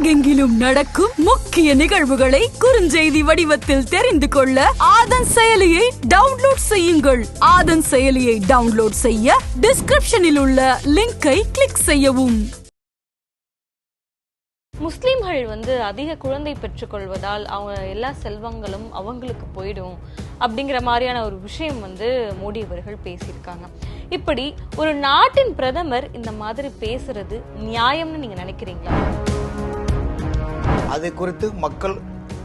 உலகெங்கிலும் நடக்கும் முக்கிய நிகழ்வுகளை குறுஞ்செய்தி வடிவத்தில் தெரிந்து கொள்ள ஆதன் செயலியை டவுன்லோட் செய்யுங்கள். ஆதன் செயலியை டவுன்லோட் செய்ய டிஸ்கிரிப்ஷனில் உள்ள லிங்கை கிளிக் செய்யவும். முஸ்லிம்கள் அதிக குழந்தை பெற்றுக்கொள்வதால் அவங்க எல்லா செல்வங்களும் அவங்களுக்கு போயிடும் அப்படிங்கிற மாதிரியான ஒரு விஷயம் மோடி அவர்கள் பேசியிருக்காங்க. இப்படி ஒரு நாட்டின் பிரதமர் இந்த மாதிரி பேசுறது நியாயம்னு நீங்க நினைக்கிறீங்களா? அது குறித்து மக்கள்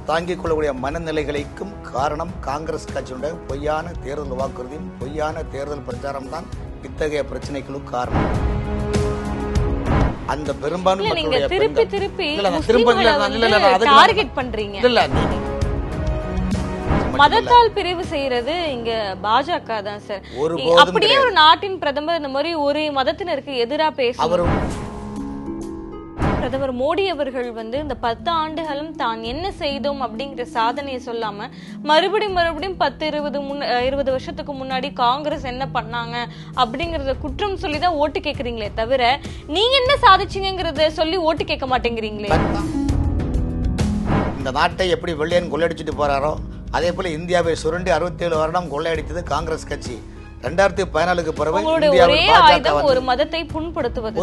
தாங்கிக் கொள்ளக்கூடிய மனநிலைகளுக்கும் காரணம் காங்கிரஸ் கட்சியுடைய பொய்யான தேர்தல் வாக்குறுதியும் பொய்யான தேர்தல் பிரச்சாரம் தான் இத்தகைய பிரச்சனைகளுக்கு காரணம். அந்த பெரும்பான்மை மதத்தால் பிரிவு செய்யறது இங்க பாஜக தான் சார். அப்படியே ஒரு நாட்டின் பிரதமர் இந்த மாதிரி ஒரு மதத்தினருக்கு எதிராக பேசுவார். பிரதமர் மோடி அவர்கள் இந்த 10 ஆண்டுகளும் தான் என்ன செய்தோம் அப்படிங்கிற சாதனையை சொல்லாம மறுபடியும் 10-20 வருஷத்துக்கு முன்னாடி காங்கிரஸ் என்ன பண்ணாங்க அப்படிங்கறத குற்றம் சொல்லிதான் ஓட்டு கேக்குறீங்களே தவிர நீங்க என்ன சாதிச்சீங்கிறத சொல்லி ஓட்டு கேட்க மாட்டேங்கிறீங்களே. இந்த நாட்டை எப்படி வெள்ளையன் கொள்ளையடிச்சுட்டு போறாரோ அதே போல இந்தியாவை சுரண்டி 67 வருடம் கொள்ளையடித்தது காங்கிரஸ் கட்சி. 2014க்கு பிறகு ஒரு மதத்தை புண்படுத்துவது.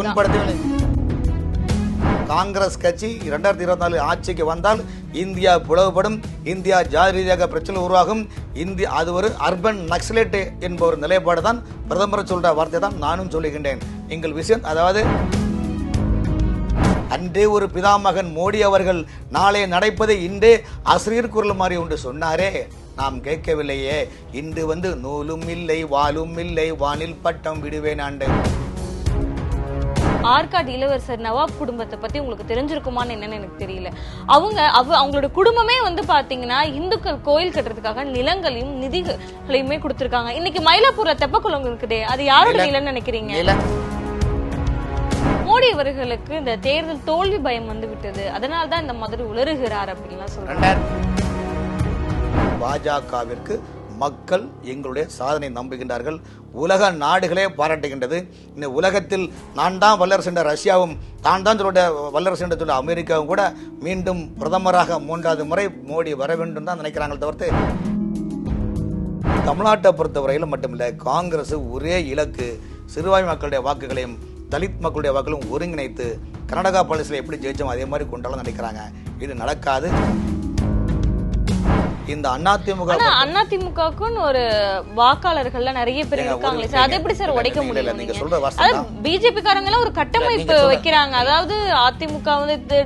காங்கிரஸ் கட்சி 2024 ஆட்சிக்கு வந்தால் இந்தியா பிளவுபடும், இந்தியா ஜாதி ரீதியாக பிரச்சனை உருவாகும், இந்தியா அது ஒரு அர்பன் நக்சலைட் என்ப ஒரு நிலைப்பாடு தான் பிரதமர் சொல்ற வார்த்தை தான் நானும் சொல்லுகின்றேன். எங்கள் விஷயம் அதாவது அன்றே ஒரு பிதாமகன் மோடி அவர்கள் நாளை நடப்பதை இன்றே அசிரியர் குரல் மாதிரி ஒன்று சொன்னாரே, நாம் கேட்கவில்லையே. இன்று நூலும் இல்லை வாலும் இல்லை வானில் பட்டம் விடுவேன் ஆண்டு. ஆற்காடு இளவரசர் நவாப் குடும்பத்தை பத்தி உங்களுக்கு தெரிஞ்சிருக்குமான்னு என்னன்னு எனக்கு தெரியல. அவங்களோட குடும்பமே பாத்தீங்கன்னா இந்துக்கள் கோயில் கட்டுறதுக்காக நிலங்களையும் நிதிகளையுமே கொடுத்திருக்காங்க. இன்னைக்கு மயிலாப்பூர்ல தெப்பக்குளம் இருக்குதே, அது யாரோட நிலம்னு நினைக்கிறீங்க? மோடி அவர்களுக்கு இந்த தேர்தல் தோல்வி பயம் விட்டது, அதனால்தான் இந்த மாதிரி உளறுகிறார் அப்படின்லாம் சொல்றாங்க. பாஜகவிற்கு மக்கள் எங்களுடைய சாதனை நம்புகின்றார்கள். உலக நாடுகளே பாராட்டுகின்றது. இந்த உலகத்தில் நான் தான் வல்லரசு என்ற ரஷ்யாவும் தான் தான் சொல்ல வல்லரசு என்று சொல்ல அமெரிக்காவும் கூட மீண்டும் பிரதமராக 3வது முறை மோடி வர வேண்டும் தான் நினைக்கிறாங்க. தவிர்த்து தமிழ்நாட்டை பொறுத்தவரையில் மட்டுமில்லை, காங்கிரஸ் ஒரே இலக்கு சிறுபான்மை மக்களுடைய வாக்குகளையும் தலித் மக்களுடைய வாக்குகளையும் ஒருங்கிணைத்து கர்நாடகா பாலிசியில் எப்படி ஜெயிச்சோம் அதே மாதிரி கொண்டாலும் நினைக்கிறாங்க. இது நடக்காது. இந்த அதிமுகவுக்கும் ஒரு வாக்காளர்கள் நிறைய பேர் இருக்காங்களே சார், அதை எப்படி சார் உடைக்க முடியும்? பிஜேபி காரங்க எல்லாம் ஒரு கட்டமைப்பு வைக்கிறாங்க, அதாவது அதிமுக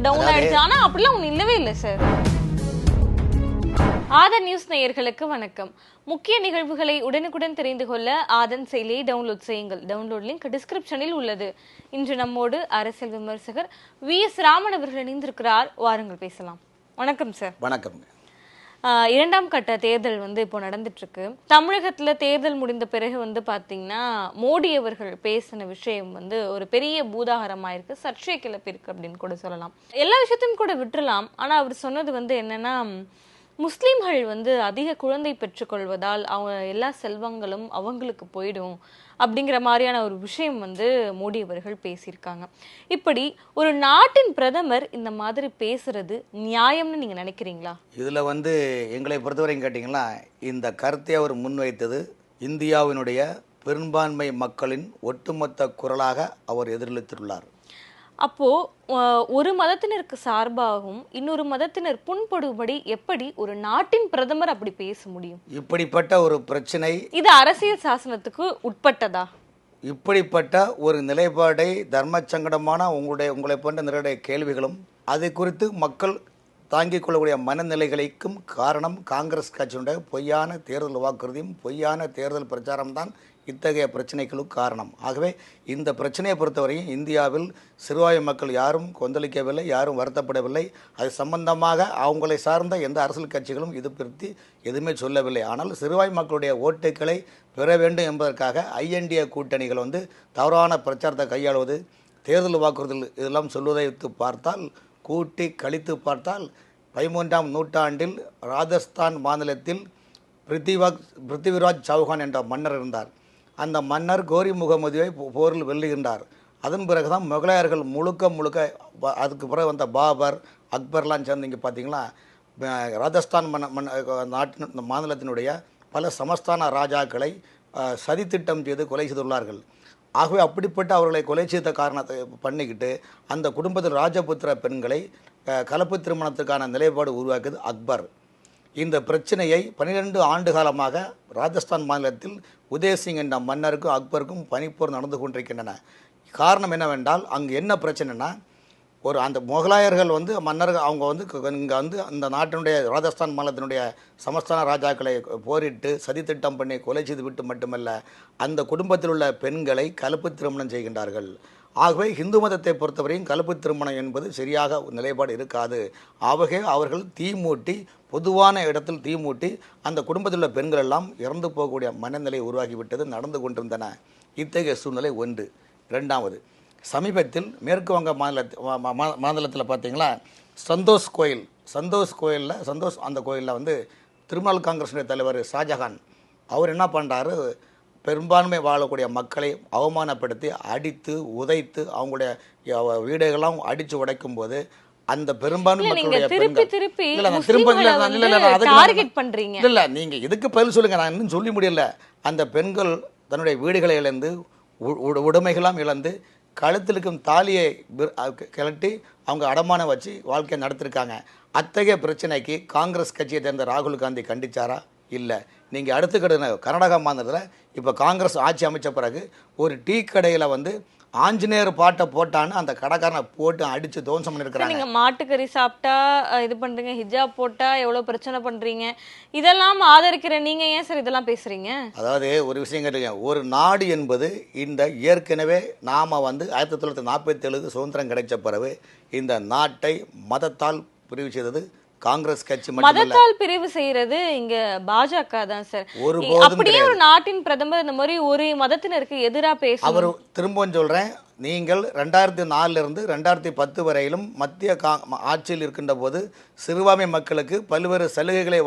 டவுன் ஆயிடுச்சு, ஆனா அப்படிலாம் ஒண்ணு இல்லவே இல்லை சார். ஆதன் நியூஸ் நேயர்களுக்கு வணக்கம். முக்கிய நிகழ்வுகளை உடனுக்குடன் தெரிந்து கொள்ள ஆதன் செயலியை டவுன்லோட் செய்யுங்கள். டவுன்லோட் லிங்க் டிஸ்கிரிப்ஷனில் உள்ளது. இன்று நம்மோடு அரசியல் விமர்சகர் VS ராமன் அவர்கள் இணைந்திருக்கிறார். வாருங்கள் பேசலாம். வணக்கம் சார். வணக்கம். 2ஆம் கட்ட தேர்தல் இப்போ நடந்துட்டு இருக்கு. தமிழகத்துல தேர்தல் முடிந்த பிறகு பாத்தீங்கன்னா மோடி அவர்கள் பேசின விஷயம் ஒரு பெரிய பூதாகரமாயிருக்கு, சர்ச்சை கிளப்பிருக்கு அப்படின்னு கூட சொல்லலாம். எல்லா விஷயத்தையும் கூட விட்டுறலாம். ஆனா அவர் சொன்னது என்னன்னா, முஸ்லிம்கள் அதிக குழந்தை பெற்றுக்கொள்வதால் அவங்க எல்லா செல்வங்களும் அவங்களுக்கு போயிடும் அப்படிங்கிற மாதிரியான ஒரு விஷயம் மோடி அவர்கள் பேசியிருக்காங்க. இப்படி ஒரு நாட்டின் பிரதமர் இந்த மாதிரி பேசுறது நியாயம்னு நீங்க நினைக்கிறீங்களா? இதுல எங்களை பொறுத்தவரைக்கும் கேட்டீங்கன்னா, இந்த கருத்தை அவர் முன்வைத்தது இந்தியாவினுடைய பெரும்பான்மை மக்களின் ஒட்டுமொத்த குரலாக அவர் எதிரொலித்துள்ளார். அப்போ ஒரு மதத்தினருக்கு சார்பாகவும் இன்னொரு மதத்தினர் புண்படும்படி எப்படி ஒரு நாட்டின் பிரதமர் அப்படி பேச முடியும்? இப்படிப்பட்ட ஒரு பிரச்சனை இது அரசியல் சாசனத்துக்கு உட்பட்டதா? இப்படிப்பட்ட ஒரு நிலைப்பாடை தர்ம சங்கடமான உங்களை போன்ற நிறைய கேள்விகளும் அதை குறித்து மக்கள் தாங்கிக் கொள்ளக்கூடிய மனநிலைகளுக்கும் காரணம் காங்கிரஸ் கட்சியுடைய பொய்யான தேர்தல் வாக்குறுதியும் பொய்யான தேர்தல் பிரச்சாரம் தான் இத்தகைய பிரச்சனைகளுக்கு காரணம். ஆகவே இந்த பிரச்சனையை பொறுத்தவரையும் இந்தியாவில் சிறுபான்மை மக்கள் யாரும் கொந்தளிக்கவில்லை, யாரும் வருத்தப்படவில்லை. அது சம்பந்தமாக அவங்களை சார்ந்த எந்த அரசியல் கட்சிகளும் இது பற்றி எதுவுமே சொல்லவில்லை. ஆனால் சிறுபான்மை மக்களுடைய ஓட்டுக்களை பெற வேண்டும் என்பதற்காக INDA கூட்டணிகள் தவறான பிரச்சாரத்தை கையாளுவது, தேர்தல் வாக்குறுதிகள் இதெல்லாம் சொல்வதை பார்த்தால் கூட்டி கழித்து பார்த்தால் 13ஆம் நூற்றாண்டில் ராஜஸ்தான் மாநிலத்தில் பிருத்திவிராஜ் சௌஹான் என்ற மன்னர் இருந்தார். அந்த மன்னர் கோரி முகமதுவை போரில் வெல்லுகின்றார். அதன் பிறகு தான் முகலாயர்கள் முழுக்க அதுக்கு பிறகு வந்த பாபர் அக்பர்லாம் சேர்ந்து இங்கே பார்த்தீங்கன்னா ராஜஸ்தான் நாட்டின் மாநிலத்தினுடைய பல சமஸ்தான ராஜாக்களை சதித்திட்டம் செய்து கொலை செய்துள்ளார்கள். ஆகவே அப்படிப்பட்ட அவர்களை கொலை செய்த காரணத்தை பண்ணிக்கிட்டு அந்த குடும்பத்தில் ராஜபுத்திர பெண்களை கலப்பு திருமணத்துக்கான நிலைப்பாடு உருவாக்கியது அக்பர். இந்த பிரச்சனையை 12 ஆண்டு காலமாக ராஜஸ்தான் மாநிலத்தில் உதயசிங் என்ற மன்னருக்கும் அக்பருக்கும் பனிப்போர் நடந்து கொண்டிருக்கின்றன. காரணம் என்னவென்றால் அங்கு என்ன பிரச்சனைனா, ஒரு அந்த முகலாயர்கள் மன்னர்கள் அவங்க இங்கே அந்த நாட்டினுடைய ராஜஸ்தான் மாநிலத்தினுடைய சமஸ்தான ராஜாக்களை போரிட்டு சதித்திட்டம் பண்ணி கொலை செய்து விட்டு மட்டுமல்ல, அந்த குடும்பத்தில் உள்ள பெண்களை கலப்பு திருமணம் செய்கின்றார்கள். ஆகவே இந்து மதத்தை பொறுத்தவரையும் கலப்பு திருமணம் என்பது சரியாக நிலைப்பாடு இருக்காது. ஆகவே அவர்கள் தீமூட்டி பொதுவான இடத்தில் தீமூட்டி அந்த குடும்பத்தில் உள்ள பெண்கள் எல்லாம் இறந்து போகக்கூடிய மனநிலை உருவாகிவிட்டது, நடந்து கொண்டிருந்தன. இத்தகைய சூழ்நிலை ஒன்று. இரண்டாவது, சமீபத்தில் மேற்கு வங்க மாநிலத்தில் பார்த்தீங்களா சந்தோஷ் கோயிலில் அந்த கோயிலில் திரிணாமுல் காங்கிரஸுடைய தலைவர் ஷாஜஹான் அவர் என்ன பண்ணுறாரு, பெரும்பான்மை வாழக்கூடிய மக்களை அவமானப்படுத்தி அடித்து உதைத்து அவங்களுடைய வீடுகள்லாம் அடித்து உடைக்கும் போது அந்த பெரும்பான்மை மக்களுடைய இல்ல நீங்க இதுக்கு பதில் சொல்லுங்க, நான் இன்னும் சொல்லி முடியல. அந்த பெண்கள் தன்னுடைய வீடுகளை இழந்து உடைமைகளாம் இழந்து கழுத்தில் இருக்கும் தாலியை கிளட்டி அவங்க அடமானம் வச்சு வாழ்க்கையை நடத்திருக்காங்க. அத்தகைய பிரச்சனைக்கு காங்கிரஸ் கட்சியை சேர்ந்த ராகுல் காந்தி கண்டிச்சாரா? இல்லை. நீங்கள் அடுத்து கர்நாடகா மாநிலத்தில் இப்போ காங்கிரஸ் ஆட்சி அமைச்ச பிறகு ஒரு டீ கடையில் ஆஞ்சநேயர் பாட்டை போட்டான்னு அந்த கடைக்காரனை போட்டு அடித்து துவம்சம் பண்ணியிருக்கிறாங்க. நீங்கள் மாட்டுக்கறி சாப்பிட்டா இது பண்ணுறீங்க, ஹிஜாப் போட்டால் எவ்வளோ பிரச்சனை பண்ணுறீங்க, இதெல்லாம் ஆதரிக்கிற நீங்கள் ஏன் சார் இதெல்லாம் பேசுகிறீங்க? அதாவது ஒரு விஷயம் கேட்டுங்க, ஒரு நாடு என்பது இந்த ஏற்கனவே நாம் 1947 சுதந்திரம் கிடைச்ச பிறகு இந்த நாட்டை மதத்தால் பிரிவு செய்தது காங்கிரஸ் கட்சி. மதத்தால் பிரிவு செய்யறது இங்க பாஜக தான் சார். அப்படியே ஒரு நாட்டின் பிரதமர் இந்த மாதிரி ஒரு மதத்தினருக்கு எதிராக பேச அவர் திரும்பவும் சொல்றேன், நீங்கள் 2004 2010 வரையிலும் மத்திய ஆட்சியில் இருக்கின்ற போது சிறுபான்மை மக்களுக்கு பல்வேறு சலுகைகளை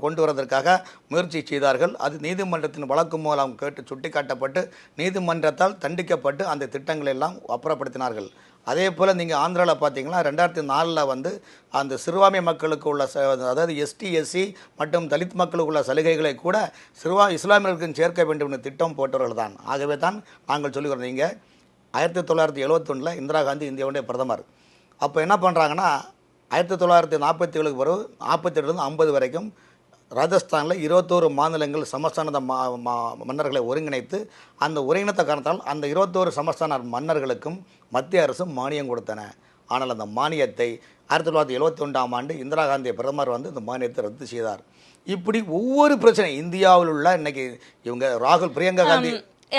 கொண்டு வருவதற்காக முயற்சி செய்தார்கள். அது நீதிமன்றத்தின் வழக்கு மூலம் கேட்டு சுட்டிக்காட்டப்பட்டு நீதிமன்றத்தால் தண்டிக்கப்பட்டு அந்த திட்டங்களை எல்லாம் அப்புறப்படுத்தினார்கள். அதே போல் நீங்கள் ஆந்திராவில் பார்த்தீங்கன்னா 2004 அந்த சிறுபான்மை மக்களுக்கு உள்ள அதாவது எஸ்டி எஸ்சி மற்றும் தலித் மக்களுக்கு உள்ள சலுகைகளை கூட இஸ்லாமியர்களுக்கும் சேர்க்க வேண்டும் என்ற திட்டம் போட்டவர்கள் தான். ஆகவே தான் நாங்கள் சொல்லுகிறோம், நீங்கள் 1971 இந்திரா காந்தி இந்தியாவுடைய பிரதமர். அப்போ என்ன பண்ணுறாங்கன்னா 1947 பிறகு 48 50 வரைக்கும் ராஜஸ்தானில் 21 மாநிலங்கள் சமஸ்தான மன்னர்களை ஒருங்கிணைத்து அந்த ஒருங்கிணைத்த காரணத்தால் அந்த 21 சமஸ்தான மன்னர்களுக்கும் மத்திய அரசு மானியம் கொடுத்தன. ஆனால் அந்த மானியத்தை 1971 இந்திரா காந்தி பிரதமர் இந்த மானியத்தை ரத்து செய்தார். இப்படி ஒவ்வொரு பிரச்சனை இந்தியாவில் உள்ள இன்னைக்கு இவங்க ராகுல் பிரியங்கா காந்தி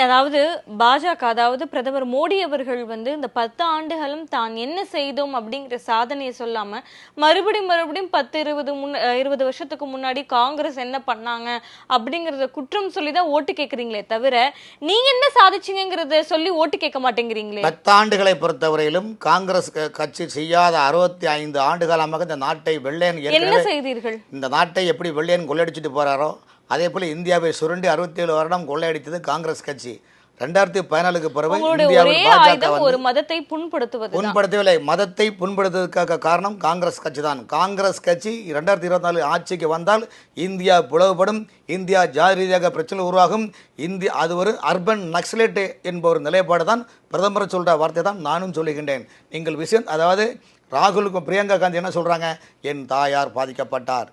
அதாவது பாஜக அதாவது பிரதமர் மோடி அவர்கள் இந்த 10 ஆண்டுகளும் தான் என்ன செய்தோம் அப்படிங்கிற சாதனையை சொல்லாம மறுபடியும் 10-20 வருஷத்துக்கு முன்னாடி காங்கிரஸ் என்ன பண்ணாங்க அப்படிங்கறத குற்றம் சொல்லிதான் ஓட்டு கேட்கறீங்களே தவிர நீங்க என்ன சாதிச்சீங்கிறத சொல்லி ஓட்டு கேட்க மாட்டேங்கிறீங்களே. 10 ஆண்டுகளை பொறுத்தவரையிலும் காங்கிரஸ் கட்சி செய்யாத 65 ஆண்டு காலமாக இந்த நாட்டை வெள்ளையன் என்ன செய்தீர்கள்? இந்த நாட்டை எப்படி வெள்ளையன் கொள்ளையடிச்சிட்டு போறாரோ அதே போல இந்தியாவை சுரண்டி 67 வருடம் கொள்ளையடித்தது காங்கிரஸ் கட்சி. 2014 பிறகு ஒரு மதத்தை புண்படுத்தவில்லை. மதத்தை புண்படுத்துவதற்காக காரணம் காங்கிரஸ் கட்சி தான். காங்கிரஸ் கட்சி 2024 ஆட்சிக்கு வந்தால் இந்தியா பிளவுபடும், இந்தியா ஜாதி ரீதியாக பிரச்சனை உருவாகும், இந்தியா அது ஒரு அர்பன் நக்சலைட் என்ப ஒரு நிலைப்பாடு தான் பிரதமர் சொல்ற வார்த்தை தான் நானும் சொல்லுகின்றேன். நீங்கள் விஷயம் அதாவது ராகுலுக்கும் பிரியங்கா காந்தி என்ன சொல்றாங்க, என் தாயார் பாதிக்கப்பட்டார்,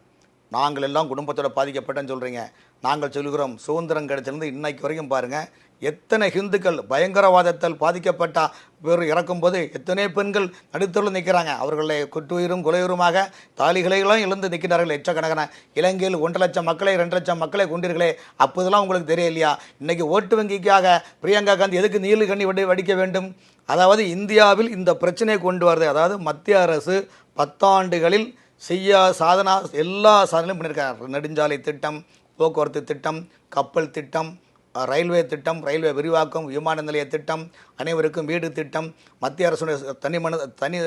நாங்கள் எல்லாம் குடும்பத்தோட பாதிக்கப்பட்டேன்னு சொல்கிறீங்க. நாங்கள் சொல்கிறோம் சுதந்திரம் கிடைச்சிருந்து இன்னைக்கு வரைக்கும் பாருங்கள் எத்தனை ஹிந்துக்கள் பயங்கரவாதத்தால் பாதிக்கப்பட்டா பேர் இறக்கும்போது எத்தனை பெண்கள் நடுத்தரில் நிற்கிறாங்க. அவர்களை குட்டுயிரும் குலையுருமாக தாலிகளையெல்லாம் இழந்து நிற்கிறார்கள். லட்சக்கணக்கான இலங்கையில் 1 லட்சம் மக்களை 2 லட்சம் மக்களை கொண்டீர்களே, அப்போதெல்லாம் உங்களுக்கு தெரியலையா? இன்றைக்கி ஓட்டு வங்கிக்காக பிரியங்கா காந்தி எதுக்கு நீலு கண்ணி வடிக்க வேண்டும்? அதாவது இந்தியாவில் இந்த பிரச்சனையை கொண்டு வருது. அதாவது மத்திய அரசு 10 ஆண்டுகளில் சாதனா எல்லா சாதனையும் பண்ணியிருக்காங்க. நெடுஞ்சாலை திட்டம், போக்குவரத்து திட்டம், கப்பல் திட்டம், ரயில்வே திட்டம், ரயில்வே விரிவாக்கம், விமான நிலைய திட்டம், அனைவருக்கும் வீடு திட்டம், மத்திய அரசுடைய தனி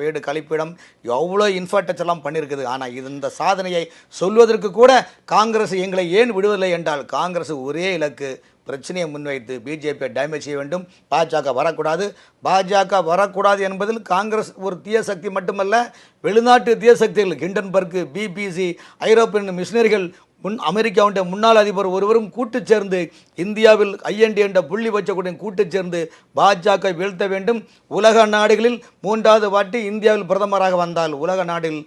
வீடு கழிப்பிடம், எவ்வளோ இன்ஃப்ராஸ்ட்ரக்சர்லாம் பண்ணியிருக்குது. ஆனால் இந்த சாதனையை சொல்வதற்கு கூட காங்கிரஸ் எங்களை ஏன் விடுவதில்லை என்றால் காங்கிரஸ் ஒரே இலக்கு பிரச்சனையை முன்வைத்து பிஜேபியை டேமேஜ் செய்ய வேண்டும். பாஜக வரக்கூடாது. பாஜக வரக்கூடாது என்பதில் காங்கிரஸ் ஒரு தீய சக்தி மட்டுமல்ல, வெளிநாட்டு தீய சக்திகள் ஹிண்டன்பர்க், பிபிசி, ஐரோப்பியன் மிஷினரிகள், அமெரிக்காவுடைய முன்னாள் அதிபர் ஒருவரும் கூட்டு சேர்ந்து இந்தியாவில் ஐஎன்டி என்ற புள்ளி வச்சக்கூடிய கூட்டு சேர்ந்து பாஜக வீழ்த்த வேண்டும். உலக நாடுகளில் 3வது வாட்டி இந்தியாவில் பிரதமராக வந்தால் உலக நாட்டில்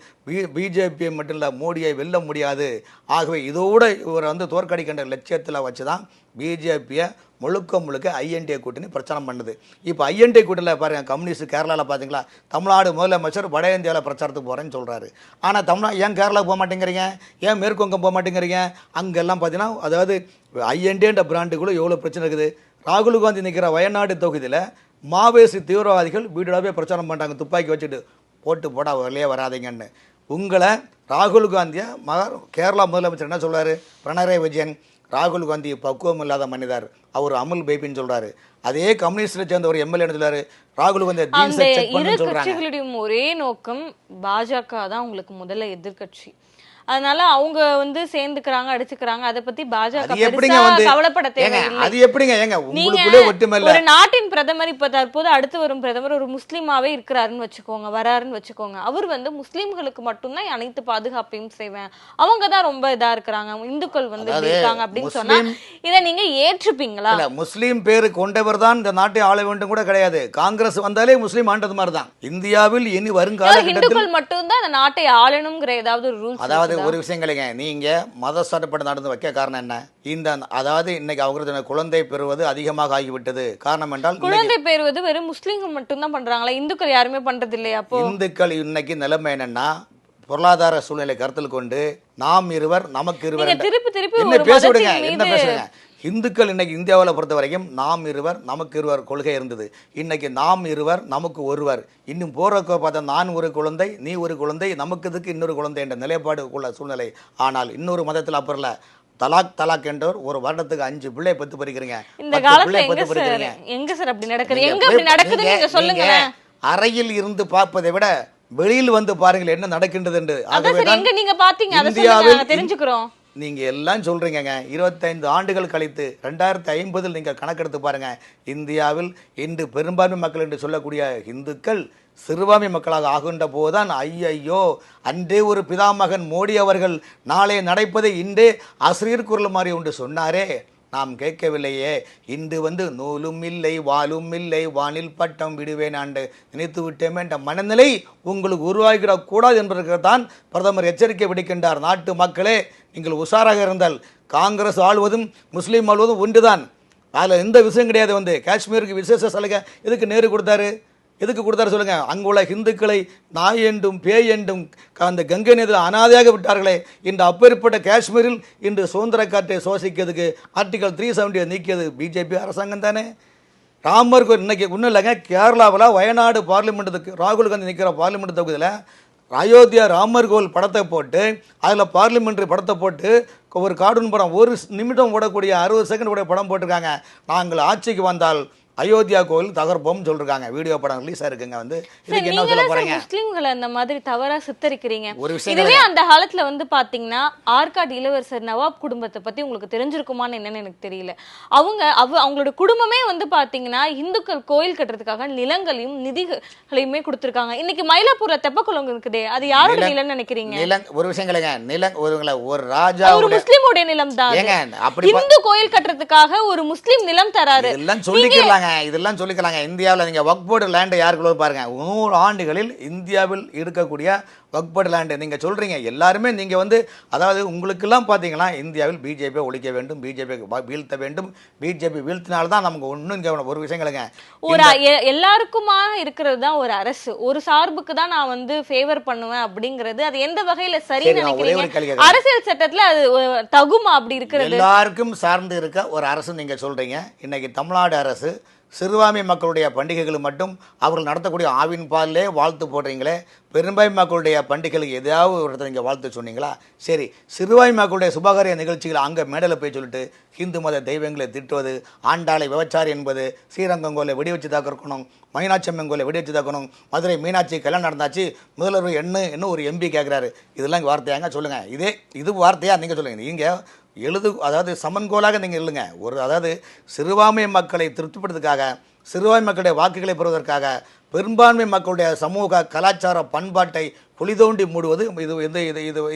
பிஜேபியை மட்டும் இல்லை மோடியை வெல்ல முடியாது. ஆகவே இதோடு இவர் தோற்கடிக்கின்ற லட்சியத்தில் வச்சு தான் பிஜேபியை முழுக்க ஐஎன்டிஏ கூட்டணி பிரச்சாரம் பண்ணுது. இப்போ ஐஎன்டிஏ கூட்டணியில் பாருங்கள், கம்யூனிஸ்ட் கேரளாவில் பார்த்தீங்களா, தமிழ்நாடு முதலமைச்சர் வட இந்தியாவில் பிரச்சாரத்துக்கு போகிறேன்னு சொல்கிறாரு. ஆனால் தமிழ்நாடு ஏன் கேரளாவுக்கு போக மாட்டேங்கிறீங்க, ஏன் மேற்குவங்கம் போக மாட்டேங்கிறீங்க? அங்கெல்லாம் பார்த்தீங்கன்னா அதாவது ஐஎன்டிஏன்ற பிராண்டுக்குள்ளே எவ்வளோ பிரச்சனை இருக்குது. ராகுல் காந்தி நிற்கிற வயநாடு தொகுதியில் மாவோயிஸ்ட் தீவிரவாதிகள் வீடாகவே பிரச்சாரம் பண்ணுறாங்க, துப்பாக்கி வச்சுட்டு போட்டு போட வெளியே வராதிங்கன்னு. உங்களை ராகுல் காந்தியை கேரளா முதலமைச்சர் என்ன சொல்கிறாரு, பினராயி விஜயன் ராகுல் காந்தி பக்குவம் இல்லாத மனிதர், அவர் அமுல் பேபின்னு சொல்றாரு. அதே கம்யூனிஸ்டை சேர்ந்த ஒரு எம்எல்ஏ சொல்றாரு ராகுல் காந்தி இரு கட்சிகளுடைய ஒரே நோக்கம் பாஜக தான் உங்களுக்கு முதல்ல எதிர்கட்சி. அதனால அவங்க சேர்ந்துக்கிறாங்க, அடிச்சுக்கிறாங்க. அதை பத்தி பாஜக கவலைப்பட தேவையில்லை. அது எப்படிங்க ஏங்க உங்களுக்குள்ளே ஒற்றுமையில்லை? ஒரு நாட்டின் பிரதமர் இப்ப தற்போது அடுத்து வரும் பிரதமர் ஒரு முஸ்லீமாவே இருக்கிறாருன்னு வச்சுக்கோங்க, வராருன்னு வச்சுக்கோங்க. அவர் முஸ்லீம்களுக்கு மட்டும்தான் அனைத்து பாதுகாப்பையும் செய்வேன், அவங்க தான் ரொம்ப இதா இருக்கிறாங்க, இந்துக்கள் இருக்காங்க அப்படின்னு சொன்னா இதை நீங்க ஏற்றுப்பீங்களா? முஸ்லீம் பேரு கொண்டவர் தான் இந்த நாட்டை ஆள வேண்டும் கூட கிடையாது. காங்கிரஸ் வந்தாலே முஸ்லீம் ஆண்டது மாதிரி தான். இந்தியாவில் இனி வருங்கால இந்துக்கள் மட்டும்தான் அந்த நாட்டை ஆளணுங்கிற ஏதாவது ஒரு ரூல்ஸ்? அதாவது ஒரு விஷயங்களுங்க, நீங்க மத சார்பற்ற நடந்து வைக்க காரணம் என்ன? அதாவது இன்னைக்கு அவங்க குழந்தை பெறுவது அதிகமாக ஆகிவிட்டது. காரணம் என்றால் குழந்தை பெறுவது வெறும் முஸ்லிம்கள் மட்டும்தான் பண்றாங்களா, இந்துக்கள் யாருமே பண்றது இல்லையா? அப்போ இந்துக்கள் இன்னைக்கு நிலைமை என்னன்னா, பொருளாதார சூழ்நிலை கருத்தில் கொண்டு நாம் இருவர் நமக்கு இருவர் என்ன பேச விடுங்க, என்ன பேசுறீங்க? இந்துக்கள் இன்னைக்கு இந்தியாவில் பொறுத்த வரைக்கும் நாம் இருவர் நமக்கு இருவர் கொள்கை இருந்தது. இன்னைக்கு நாம் இருவர் நமக்கு ஒருவர். இன்னும் போறக்க பார்த்தா நான் ஒரு குழந்தை, நீ ஒரு குழந்தை, நமக்கு இதுக்கு இன்னொரு குழந்தை என்ற நிலைப்பாடு உள்ள சூழ்நிலை. ஆனால் இன்னொரு மதத்தில் அப்புறம் இல்லை, தலாக் என்றவர் ஒரு வருடத்துக்கு 5 பிள்ளை பெத்து பறிக்கிறீங்க. இந்த காலத்துல எங்க சார் அப்படி நடக்குது? எங்க அப்படி நடக்குது நீங்க சொல்லுங்க. அறையில் இருந்து பார்ப்பதை விட வெளியில் பாருங்கள் என்ன நடக்கின்றது என்று. நீங்க பாத்தீங்க, அதை சொல்லுங்க, தெரிஞ்சுக்கிறோம். நீங்க எல்லாம் சொல்றீங்க. 25 ஆண்டுகள் கழித்து 2050 நீங்க கணக்கெடுத்து பாருங்க, இந்தியாவில் இன்று பெரும்பான்மை மக்கள் என்று சொல்லக்கூடிய இந்துக்கள் சிறுபான்மை மக்களாக ஆகின்ற போதுதான் ஐயையோ, அன்றே ஒரு பிதாமகன் மோடி அவர்கள் நாளை நடப்பதை இன்றே அசிரியர் குரல் மாதிரி ஒன்று சொன்னாரே, நாம் கேட்கவில்லையே. இன்று நூலும் இல்லை வாலும் இல்லை, வானில் பட்டம் விடுவேன் ஆண்டு நினைத்து விட்டேமே என்ற மனநிலை உங்களுக்கு உருவாகிடக்கூடாது என்பதற்குத்தான் பிரதமர் எச்சரிக்கை விடுக்கின்றார். நாட்டு மக்களே, நீங்கள் உஷாராக இருந்தால் காங்கிரஸ் ஆள்வதும் முஸ்லீம் ஆள்வதும் ஒன்றுதான். அதில் எந்த விஷயம் கிடையாது. காஷ்மீருக்கு விசேஷ சலுகை எதுக்கு நேரு கொடுத்தாரு? எதுக்கு கொடுத்தாரு சொல்லுங்க? அங்குள்ள இந்துக்களை நாய் என்றும் பேய் என்றும் அந்த கங்கை நதியில் அனாதையாக விட்டார்களே. இன்று அப்பேற்பட்ட காஷ்மீரில் இன்று சுதந்திர காற்றை சுவாசிக்கிறதுக்கு ஆர்டிகல் 370 நீக்கியது பிஜேபி அரசாங்கம் தானே. ராமர் கோயில் இன்னைக்கு ஒன்றும் இல்லைங்க, கேரளாவில் வயநாடு பார்லிமெண்ட்டுக்கு ராகுல் காந்தி நிற்கிற பார்லிமெண்ட் தொகுதியில் அயோத்தியா ராமர் கோவில் படத்தை போட்டு அதில் பார்லிமெண்ட்ரி படத்தை போட்டு ஒரு கார்ட்டூன் படம் 1 நிமிடம் ஓடக்கூடிய 60 செகண்ட் ஓட படம் போட்டிருக்காங்க. நாங்கள் ஆட்சிக்கு வந்தால் அயோத்தியா கோவில் தகர்ப்போம் சொல்றாங்க. வீடியோ படம் ரிலீஸ் ஆயிருக்குங்க. இதுக்கு என்ன சொல்ல போறீங்க? முஸ்லிம்களை அந்த மாதிரி தவறா சித்தரிக்கிறீங்க. இதுவே அந்த காலத்துல பாத்தீங்கன்னா ஆற்காடு இளவரசர் நவாப் குடும்பத்தை பத்தி உங்களுக்கு தெரிஞ்சிருக்குமான்னு என்னன்னு எனக்கு தெரியல. அவங்களோட குடும்பமே பாத்தீங்கன்னா இந்துக்கள் கோயில் கட்டுறதுக்காக நிலங்களையும் நிதிகளையுமே கொடுத்திருக்காங்க. இன்னைக்கு மயிலாப்பூர்ல தெப்பக்குளம் இருக்குதே, அது யாரோட நிலம் நினைக்கிறீங்க? ஒரு விஷயங்களுங்க, நிலம் ஒரு ராஜா ஒரு முஸ்லிமோட நிலம் தான். இந்து கோயில் கட்டுறதுக்காக ஒரு முஸ்லிம் நிலம் தராரு. எல்லாம் சொல்லிக்கிறாங்க, இதெல்லாம் சொல்லிக்கலாங்க. இந்தியாவில் நீங்க வக்ஃப் போர்டு லேண்ட் யாருக்குள்ள பாருங்க, 100 ஆண்டுகளில் இந்தியாவில் இருக்கக்கூடிய வக்ஃப் போர்டு லேண்ட் நீங்க சொல்றீங்க. எல்லாருமே நீங்க அதாவது உங்களுக்கெல்லாம் பாத்தீங்கன்னா இந்தியாவில் பிஜேபி ஒழிக்க வேண்டும், பிஜேபி வீழ்த்த வேண்டும், பிஜேபி வீழ்த்தினால்தான் நமக்கு ஒன்றும் ஒரு விஷயங்களுங்க. ஒரு எல்லாருக்குமா இருக்கிறது தான் ஒரு அரசு, ஒரு சார்புக்கு தான் நான் ஃபேவர் பண்ணுவேன் அப்படிங்கிறது அது எந்த வகையில சரி நினைக்கிறீங்க? அரசியல் சட்டத்துல அது தகுமா அப்படி இருக்கிறது? எல்லாருக்கும் சார்ந்து இருக்க ஒரு அரசு நீங்க சொல்றீங்க. இன்னைக்கு தமிழ்நாடு அரசு சிறுபான்மை மக்களுடைய பண்டிகைகள் மட்டும் அவர்கள் நடத்தக்கூடிய ஆவின் பாலிலே வாழ்த்து போடுறீங்களே, பெரும்பான்மை மக்களுடைய பண்டிகைகளுக்கு எதாவது ஒரு இடத்துல நீங்கள் வாழ்த்து சொன்னீங்களா? சரி, சிறுபான்மை மக்களுடைய சுபகாரிய நிகழ்ச்சிகள் அங்கே மேடையில் போய் சொல்லிட்டு ஹிந்து மத தெய்வங்களை திட்டுவது, ஆண்டாளை விபச்சாரி என்பது, ஸ்ரீரங்கம் கோயிலை வெடி வச்சு தாக்கணும், மீனாட்சி அம்மன் கோயிலை வெடி வச்சு தாக்கணும், மதுரை மீனாட்சி கல்யாணம் நடந்தாச்சு, முதல்வர் என்ன ஒரு எம்பி கேட்குறாரு. இதெல்லாம் வார்த்தையாங்க சொல்லுங்கள். இது வார்த்தையா நீங்கள் சொல்லுங்கள். நீங்கள் அதாவது சமன்கோலாக நீங்கள் இல்லைங்க. அதாவது சிறுபான்மை மக்களை திருப்திப்படுத்துறதுக்காக, சிறுபான்மை மக்களுடைய வாக்குகளை பெறுவதற்காக பெரும்பான்மை மக்களுடைய சமூக கலாச்சார பண்பாட்டை குழி தோண்டி மூடுவது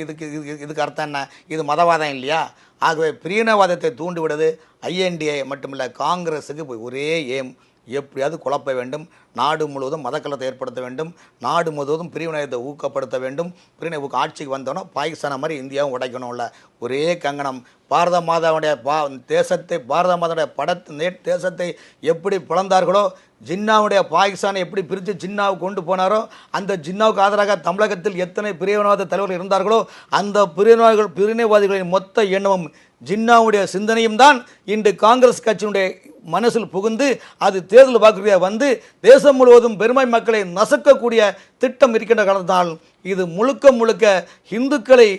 இதுக்கு அர்த்தம் என்ன? இது மதவாதம் இல்லையா? ஆகவே பிரிவினவாதத்தை தூண்டிவிடுவது ஐஎன்டிஏ மட்டுமில்லை, காங்கிரஸுக்கு ஒரே ஏம், எப்படியாவது குழப்ப வேண்டும், நாடு முழுவதும் மதக்கலத்தை ஏற்படுத்த வேண்டும், நாடு முழுவதும் பிரிவினையத்தை ஊக்கப்படுத்த வேண்டும். பிரிவினை ஆட்சிக்கு வந்தோன்னா பாகிஸ்தானை மாதிரி இந்தியாவும் உடைக்கணும்ல, ஒரே கங்கணம். பாரத மாதாவுடைய பாரத மாதாவுடைய தேசத்தை எப்படி பிளந்தார்களோ, ஜின்னாவுடைய பாகிஸ்தானை எப்படி பிரித்து ஜின்னாவுக்கு கொண்டு போனாரோ, அந்த ஜின்னாவுக்கு ஆதரவாக தமிழகத்தில் எத்தனை பிரிவினவாத தலைவர்கள் இருந்தார்களோ, அந்த பிரிவினைவாதிகளின் மொத்த எண்ணமும் ஜின்னாவுடைய சிந்தனையும் தான் இன்று காங்கிரஸ் கட்சியினுடைய மனசில் புகுந்து அது தேர்தல் வாக்குறுதியாக வந்து தேசம் முழுவதும் பெருமை மக்களை நசுக்கக்கூடிய திட்டம் இருக்கின்ற காரணத்தால் இது முழுக்க இந்துக்களை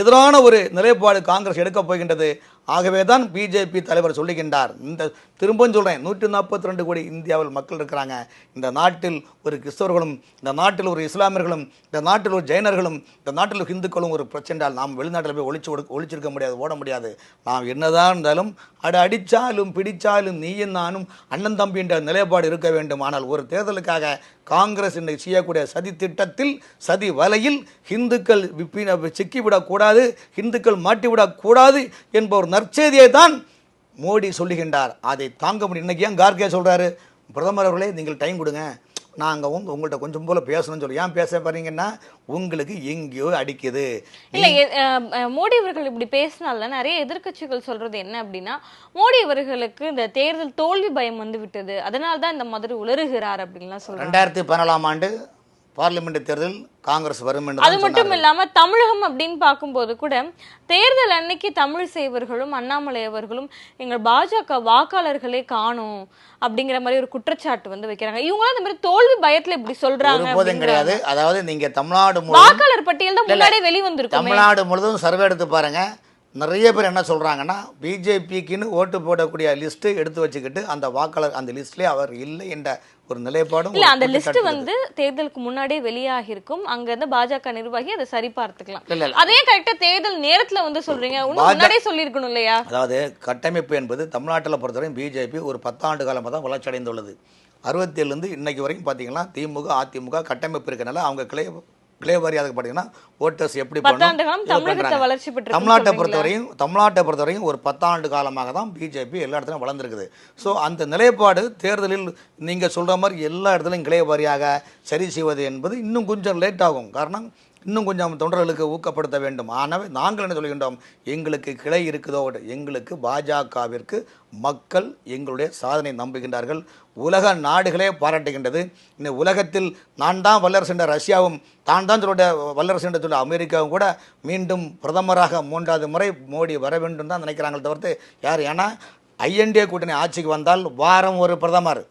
எதிரான ஒரு நிலைப்பாடு காங்கிரஸ் எடுக்கப் போகின்றது. ஆகவே தான் பிஜேபி தலைவர் சொல்லுகின்றார், இந்த திரும்பவும் சொல்கிறேன், 142 கோடி இந்தியாவில் மக்கள் இருக்கிறாங்க. இந்த நாட்டில் ஒரு கிறிஸ்தவர்களும், இந்த நாட்டில் ஒரு இஸ்லாமியர்களும், இந்த நாட்டில் ஒரு ஜெயினர்களும், இந்த நாட்டில் ஹிந்துக்களும் ஒரு பிரச்சனையால் நாம் வெளிநாட்டில் போய் ஒழிச்சிருக்க முடியாது, ஓட முடியாது. நாம் என்னதான் இருந்தாலும் அடித்தாலும் பிடிச்சாலும் நீயும் நானும் அண்ணன் தம்பி என்ற நிலைப்பாடு இருக்க வேண்டும். ஆனால் ஒரு தேர்தலுக்காக காங்கிரஸ் இன்றைக்கு செய்யக்கூடிய சதி திட்டத்தில், சதி வலையில் இந்துக்கள் சிக்கிவிடக்கூடாது, இந்துக்கள் மாட்டிவிடக்கூடாது என்ப ஒரு நற்செய்தியை தான் மோடி சொல்லுகின்றார். அதை தாங்க முடியும். இன்னைக்கு ஏன் கார்கே சொல்கிறாரு, பிரதமர் அவர்களே நீங்கள் டைம் கொடுங்க, நாங்கள் உங்கள்கிட்ட கொஞ்சம் போல பேசணும்னு சொல்லி. ஏன் பேச பாருங்கன்னா உங்களுக்கு எங்கேயோ அடிக்குது. இல்லை, மோடி அவர்கள் இப்படி பேசினால நிறைய எதிர்க்கட்சிகள் சொல்றது என்ன அப்படின்னா, மோடி அவர்களுக்கு இந்த தேர்தல் தோல்வி பயம் வந்து விட்டது, அதனால தான் இந்த மாதிரி உளறுகிறார் அப்படின்லாம் சொல்றாங்க. 2014ஆம் ஆண்டு பார்லிமெண்ட் தேர்தல் காங்கிரஸ் வரும். அது மட்டும் இல்லாம தமிழகம் அப்படின்னு பார்க்கும்போது கூட தேர்தல் அன்னைக்கு தமிழ் சேவர்களும் அண்ணாமலை அவர்களும் எங்கள் பாஜக வாக்காளர்களே காணும் அப்படிங்கிற மாதிரி ஒரு குற்றச்சாட்டு வந்து வைக்கிறாங்க. இவங்களும் அந்த மாதிரி தோல்வி பயத்துல இப்படி சொல்றாங்க கிடையாது. அதாவது நீங்க தமிழ்நாடு வாக்காளர் பட்டியல் தான் முன்னாடியே வெளிவந்திருக்கும். தமிழ்நாடு முழுவதும் சர்வே எடுத்து பாருங்க, நிறைய பேர் என்ன சொல்றாங்கன்னா பிஜேபிக்குன்னு ஓட்டு போடக்கூடிய லிஸ்ட்டு எடுத்து வச்சுக்கிட்டு அந்த வாக்காளர் அந்த லிஸ்ட்லேயே அவர் இல்லை என்ற ஒரு நிலைப்பாடும் இல்ல. அந்த லிஸ்ட் வந்து தேர்தலுக்கு முன்னாடியே வெளியாகி இருக்கும், அங்க இருந்து பாஜக நிர்வாகி அதை சரி பார்த்துக்கலாம். அதே கரெக்டா தேர்தல் நேரத்துல வந்து சொல்றீங்க, முன்னாடியே சொல்லியிருக்கணும் இல்லையா? அதாவது கட்டமைப்பு என்பது தமிழ்நாட்டில் பொறுத்தவரையும் பிஜேபி ஒரு 10 ஆண்டு காலமாக தான் வளர்ச்சி அடைந்துள்ளது. 67 இன்னைக்கு வரைக்கும் பார்த்தீங்கன்னா திமுக அதிமுக கட்டமைப்பு இருக்கனால அவங்க கிளே வாரியாக பார்த்தீங்கன்னா ஓட்டர்ஸ் எப்படி தமிழ்நாட்டை பொறுத்தவரையும் ஒரு 10 ஆண்டு காலமாக தான் பிஜேபி எல்லா இடத்துலையும் வளர்ந்துருக்குது. ஸோ அந்த நிலைப்பாடு தேர்தலில் நீங்கள் சொல்கிற மாதிரி எல்லா இடத்துலையும் கிளை வாரியாக சரி செய்வது என்பது இன்னும் கொஞ்சம் லேட் ஆகும். காரணம் இன்னும் கொஞ்சம் தொண்டர்களுக்கு ஊக்கப்படுத்த வேண்டும். ஆனால் நாங்கள் என்ன சொல்கின்றோம், எங்களுக்கு கிளை இருக்குதோ, எங்களுக்கு பாஜகவிற்கு மக்கள் எங்களுடைய சாதனை நம்புகின்றார்கள். உலக நாடுகளே பாராட்டுகின்றது. இந்த உலகத்தில் நான் தான் வல்லரசு என்ற ரஷ்யாவும், தான் சொல்ல வல்லரசு என்று சொல்ல அமெரிக்காவும் கூட மீண்டும் பிரதமராக 3வது முறை மோடி வர வேண்டும் தான் நினைக்கிறாங்களே தவிர்த்து யார். ஏன்னா ஐஎன்டிஏ கூட்டணி ஆட்சிக்கு வந்தால் வாரம் ஒரு பிரதமர்,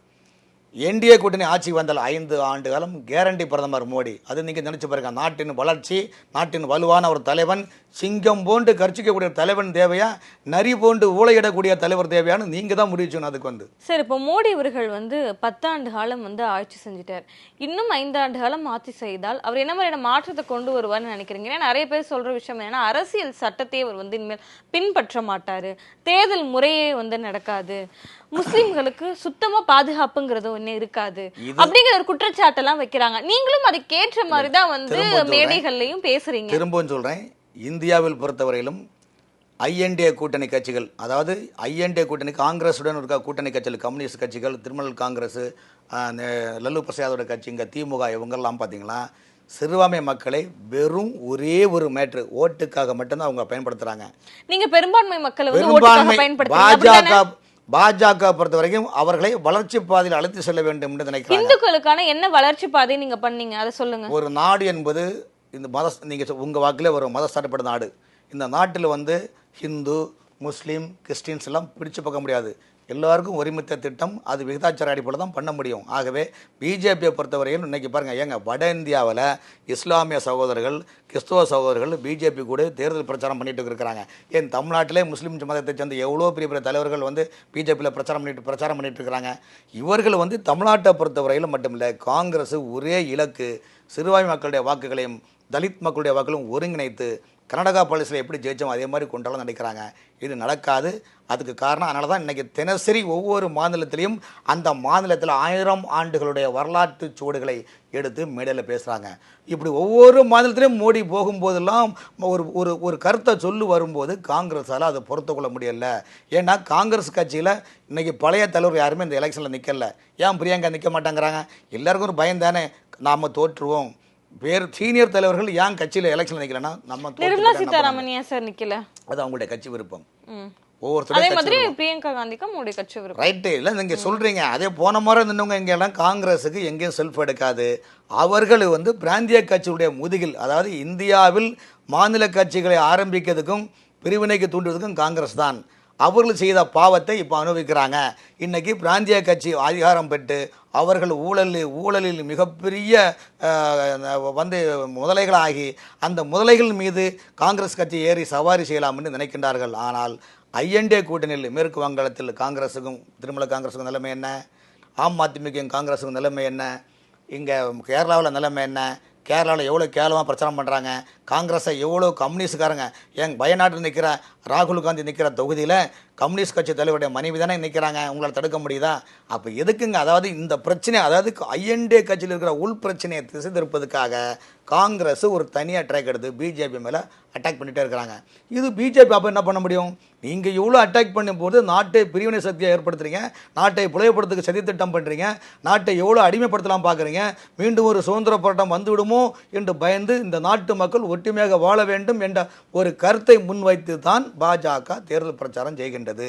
என்டிஏ கூட்டணி ஆட்சிக்கு வந்தால் 5 ஆண்டு காலம் கேரண்டி பிரதமர் மோடி. அது நீங்கள் நினச்சி பாருங்க, நாட்டின் வளர்ச்சி, நாட்டின் வலுவான ஒரு தலைவன், சிங்கம் போன்று கர்ச்சிக்கக்கூடிய தலைவன் தேவையா, நரி போன்று ஊழையிடக்கூடிய தலைவர் தேவையான்னு நீங்கள் தான் முடிவு செய்யணும். அதுக்கு வந்து சார், இப்போ மோடி அவர்கள் வந்து 10 ஆண்டு காலம் வந்து ஆட்சி செஞ்சுட்டார், இன்னும் 5 ஆண்டு காலம் ஆட்சி செய்தால் அவர் என்ன மாதிரியான மாற்றத்தை கொண்டு வருவார்னு நினைக்கிறீங்க? ஏன்னா நிறைய பேர் சொல்ற விஷயம் என்னன்னா, அரசியல் சட்டத்தையே அவர் வந்து இனிமேல் பின்பற்ற மாட்டாரு, தேர்தல் முறையே வந்து நடக்காது, முஸ்லிம்களுக்கு சுத்தமா பாதுகாப்புங்கிறது ஒண்ணு இருக்காது அப்படிங்கிற ஒரு குற்றச்சாட்டெல்லாம் வைக்கிறாங்க. நீங்களும் அதுக்கேற்ற மாதிரிதான் வந்து மேடைகள்லையும் பேசுறீங்க. திரும்பவும் சொல்றேன், இந்தியாவில் பொறுத்தவரையிலும் ஐஎன்டிஏ கூட்டணி கட்சிகள், அதாவது ஐஎன்டிஏ கூட்டணி காங்கிரஸுடன் இருக்க கூட்டணி கட்சிகள், கம்யூனிஸ்ட் கட்சிகள், திரிணாமுல் காங்கிரஸ், லல்லு பிரசாதோட கட்சி, இங்கே திமுக, இவங்கெல்லாம் பார்த்தீங்களா சிறுபான்மை மக்களை வெறும் ஒரே ஒரு மேட்ரு ஓட்டுக்காக மட்டும்தான் அவங்க பயன்படுத்துறாங்க. நீங்க பெரும்பான்மை மக்களை வந்து பாஜக பொறுத்த வரைக்கும் அவர்களை வளர்ச்சி பாதையில் அழைத்து செல்ல வேண்டும் என்று நினைக்கிறாங்க. இந்துக்களுக்கான என்ன வளர்ச்சி பாதை நீங்க பண்ணீங்க அதை சொல்லுங்க. ஒரு நாடு என்பது இந்த நீங்க உங்க வாக்கிலே ஒரு மதசார்பற்ற நாடு. இந்த நாட்டில் வந்து ஹிந்து, முஸ்லீம், கிறிஸ்டின்ஸ் எல்லாம் பிடிச்சு பார்க்க முடியாது. எல்லாருக்கும் ஒருமித்த திட்டம், அது விகிதாச்சார அடிப்படையில் தான் பண்ண முடியும். ஆகவே பிஜேபியை பொறுத்தவரையில் இன்றைக்கி பாருங்கள், ஏங்க வட இந்தியாவில் இஸ்லாமிய சகோதரர்கள், கிறிஸ்துவ சகோதரர்கள் பிஜேபி கூட தேர்தல் பிரச்சாரம் பண்ணிட்டு இருக்கிறாங்க. ஏன் தமிழ்நாட்டிலே முஸ்லீம் மதத்தை சேர்ந்த எவ்வளோ பெரிய பெரிய தலைவர்கள் வந்து பிஜேபியில் பிரச்சாரம் பண்ணிட்டு இருக்கிறாங்க. இவர்கள் வந்து தமிழ்நாட்டை பொறுத்தவரையில் மட்டுமில்லை, காங்கிரஸ் ஒரே இலக்கு, சிறுபான்மை மக்களுடைய வாக்குகளையும் தலித் மக்களுடைய வாக்குகளையும் ஒருங்கிணைத்து கர்நாடகா பாலிசியில் எப்படி ஜெயிச்சோம் அதே மாதிரி கொண்டாலும் நினைக்கிறாங்க. இது நடக்காது. அதுக்கு காரணம் அதனால தான் இன்றைக்கி தினசரி ஒவ்வொரு மாநிலத்திலையும் அந்த மாநிலத்தில் 1000 ஆண்டுகளுடைய வரலாற்று சுவடுகளை எடுத்து மேடையில் பேசுகிறாங்க. இப்படி ஒவ்வொரு மாநிலத்திலையும் மோடி போகும்போதெல்லாம் ஒரு ஒரு ஒரு கருத்தை சொல்லி வரும்போது காங்கிரஸால் அதை பொறுத்து கொள்ள முடியல. ஏன்னா காங்கிரஸ் கட்சியில் இன்றைக்கி பழைய தலைவர் யாருமே இந்த எலெக்ஷனில் நிற்கல. ஏன் பிரியங்கா நிற்க மாட்டாங்கிறாங்க? எல்லாருக்கும் ஒரு பயம் தானே, நாம் தோற்றுருவோம். வேறு சீனியர் தலைவர்கள் ஏன் கட்சியில் எலெக்ஷன் நிற்கலன்னா நம்ம நிர்மலா சீதாராமன் ஏன் சார் நிக்கல? அது அவங்களுடைய கட்சி விருப்பம். அதே மாதிரி பிரியங்கா காந்திக்கு மோடி கட்சி விருப்பம். ரைட்டு இல்லை நீங்கள் சொல்கிறீங்க. அதே போன முறை நின்றவங்க எங்கெல்லாம் காங்கிரஸுக்கு எங்கேயும் செல்ஃப் எடுக்காது. அவர்கள் பிராந்திய கட்சியுடைய முதுகில், அதாவது இந்தியாவில் மாநில கட்சிகளை ஆரம்பிக்கிறதுக்கும் பிரிவினைக்கு தூண்டுவதற்கும் காங்கிரஸ் தான். அவர்கள் செய்த பாவத்தை இப்போ அனுபவிக்கிறாங்க. இன்றைக்கி பிராந்திய கட்சி அதிகாரம் பெற்று அவர்கள் ஊழலில் மிகப்பெரிய முதலைகளாகி அந்த முதலைகள் மீது காங்கிரஸ் கட்சி ஏறி சவாரி செய்யலாம்னு நினைக்கின்றார்கள். ஆனால் ஐஎன்டிஏ கூட்டணியில் மேற்கு வங்காளத்தில் காங்கிரஸுக்கும் திரிணாமுல் காங்கிரஸுக்கும் நிலைமை என்ன, ஆம் அதிமுக காங்கிரஸுக்கும் நிலைமை என்ன, இங்கே கேரளாவில் நிலைமை என்ன, கேரளாவில் எவ்வளோ கேவலமாக பிரச்சாரம் பண்ணுறாங்க, காங்கிரஸை எவ்வளோ கம்யூனிஸ்டுக்காரங்க, வயநாட்டில் நிற்கிற ராகுல் காந்தி நிற்கிற தொகுதியில் கம்யூனிஸ்ட் கட்சி தலைவருடைய மனைவி தானே நிற்கிறாங்க. உங்களால் தடுக்க முடியுதா? அப்போ எதுக்குங்க? அதாவது இந்த பிரச்சனை, அதாவது ஐஎன்டிஏ கட்சியில் இருக்கிற உள் பிரச்சனையை திசை திருப்பதுக்காக காங்கிரஸ் ஒரு தனியாக ட்ராக் எடுத்து பிஜேபி மேலே அட்டாக் பண்ணிகிட்டே இருக்கிறாங்க. இது பிஜேபி அப்போ என்ன பண்ண முடியும்? நீங்கள் எவ்வளோ அட்டாக் பண்ணும்போது நாட்டை பிரிவினை சக்தியை ஏற்படுத்துறீங்க, நாட்டை புலையப்படுறதுக்கு சதித்திட்டம் பண்ணுறீங்க, நாட்டை எவ்வளோ அடிமைப்படுத்தலாம் பார்க்குறீங்க. மீண்டும் ஒரு சுதந்திர போராட்டம் வந்துவிடுமோ என்று பயந்து இந்த நாட்டு மக்கள் ஒற்றுமையாக வாழ வேண்டும் என்ற ஒரு கருத்தை முன்வைத்து தான் பாஜக தேர்தல் பிரச்சாரம் செய்கின்றது.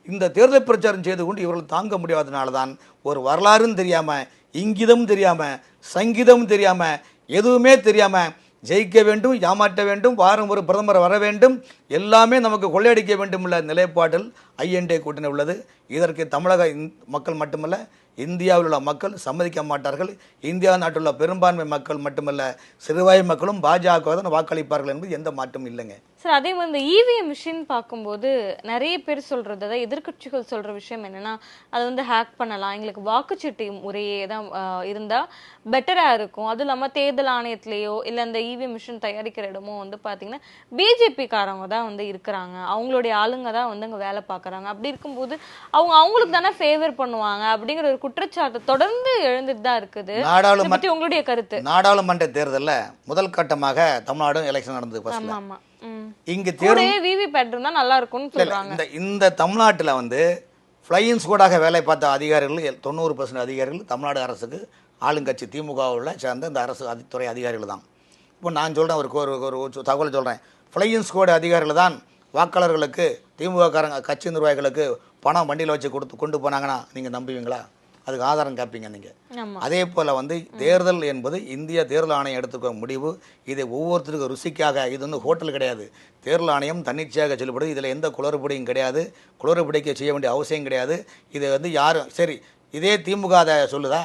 இந்த தேர்தல் பிரச்சாரம் செய்து கொண்டு இவர்கள் தாங்க முடியாதனால தான் ஒரு வரலாறும் தெரியாமல், இங்கிதம் தெரியாமல், சங்கீதம் தெரியாமல், எதுவுமே தெரியாமல் ஜெயிக்க வேண்டும், ஏமாற்ற வேண்டும், வாரம் ஒரு பிரதமர் வர வேண்டும், எல்லாமே நமக்கு கொள்ளையடிக்க வேண்டும் உள்ள நிலைப்பாட்டில் ஐஎன்டிஏ கூட்டணி உள்ளது. இதற்கு தமிழக மக்கள் மட்டுமல்ல, இந்தியாவில் உள்ள மக்கள் சம்மதிக்க மாட்டார்கள். இந்தியா நாட்டில் உள்ள பெரும்பான்மை மக்கள் மட்டுமல்ல, சிறுபான்மை மக்களும் பாஜக தான் வாக்களிப்பார்கள் என்பது எந்த மாற்றமும் இல்லைங்க சார். அதே மாதிரி இந்த இவிஎம் மிஷின் பார்க்கும்போது நிறைய பேர் சொல்றது, அதாவது எதிர்கட்சிகள் சொல்ற விஷயம் என்னன்னா, அதை ஹேக் பண்ணலாம், எங்களுக்கு வாக்குச்சீட்டு முறையே தான் இருந்தா பெட்டரா இருக்கும். அதுவும் இல்லாமல் தேர்தல் ஆணையத்திலேயோ இல்லை இந்த இவிஎம் மிஷின் தயாரிக்கிற இடமோ பார்த்தீங்கன்னா பிஜேபி காரங்க தான் இருக்கிறாங்க, அவங்களுடைய ஆளுங்க தான் அங்கே வேலை பார்க்குறாங்க. அப்படி இருக்கும்போது அவங்களுக்கு தானே ஃபேவர் பண்ணுவாங்க அப்படிங்கிற ஒரு குற்றச்சாட்டு தொடர்ந்து எழுந்துட்டு தான் இருக்குது. உங்களுடைய கருத்து? நாடாளுமன்ற தேர்தலில் முதல் கட்டமாக தமிழ்நாடு எலெக்ஷன் நடந்தது. இங்க நல்லா இருக்கும்னு சொல்றாங்க. இந்த தமிழ்நாட்டில் ஃப்ளையிங் ஸ்குவாடாக வேலை பார்த்த அதிகாரிகள் 90% அதிகாரிகள் தமிழ்நாடு அரசுக்கு ஆளுங்கட்சி திமுகவில் சேர்ந்த இந்த அரசு துறை அதிகாரிகள் தான். இப்போ நான் சொல்கிறேன், ஒரு தகவல் சொல்கிறேன். ஃப்ளையிங் ஸ்குவாட் அதிகாரிகள் தான் வாக்காளர்களுக்கு, திமுக காரங்க கட்சி நிர்வாகிகளுக்கு பணம் வண்டியில் வச்சு கொண்டு போனாங்கன்னா நீங்கள் நம்புவீங்களா? அதுக்கு ஆதாரம் கேட்பீங்க நீங்கள். அதே போல் தேர்தல் என்பது இந்திய தேர்தல் ஆணையம் எடுத்துக்க முடிவு. இதை ஒவ்வொருத்தருக்கும் ருசிக்காக, இது ஒன்றும் ஹோட்டல் கிடையாது. தேர்தல் ஆணையம் தன்னிச்சையாக செயல்படுது. இதில் எந்த குளறுபடியும் கிடையாது, குளறுபடிக்க செய்ய வேண்டிய அவசியம் கிடையாது. இதை யாரும் சரி, இதே திமுக அதை சொல்லுதா?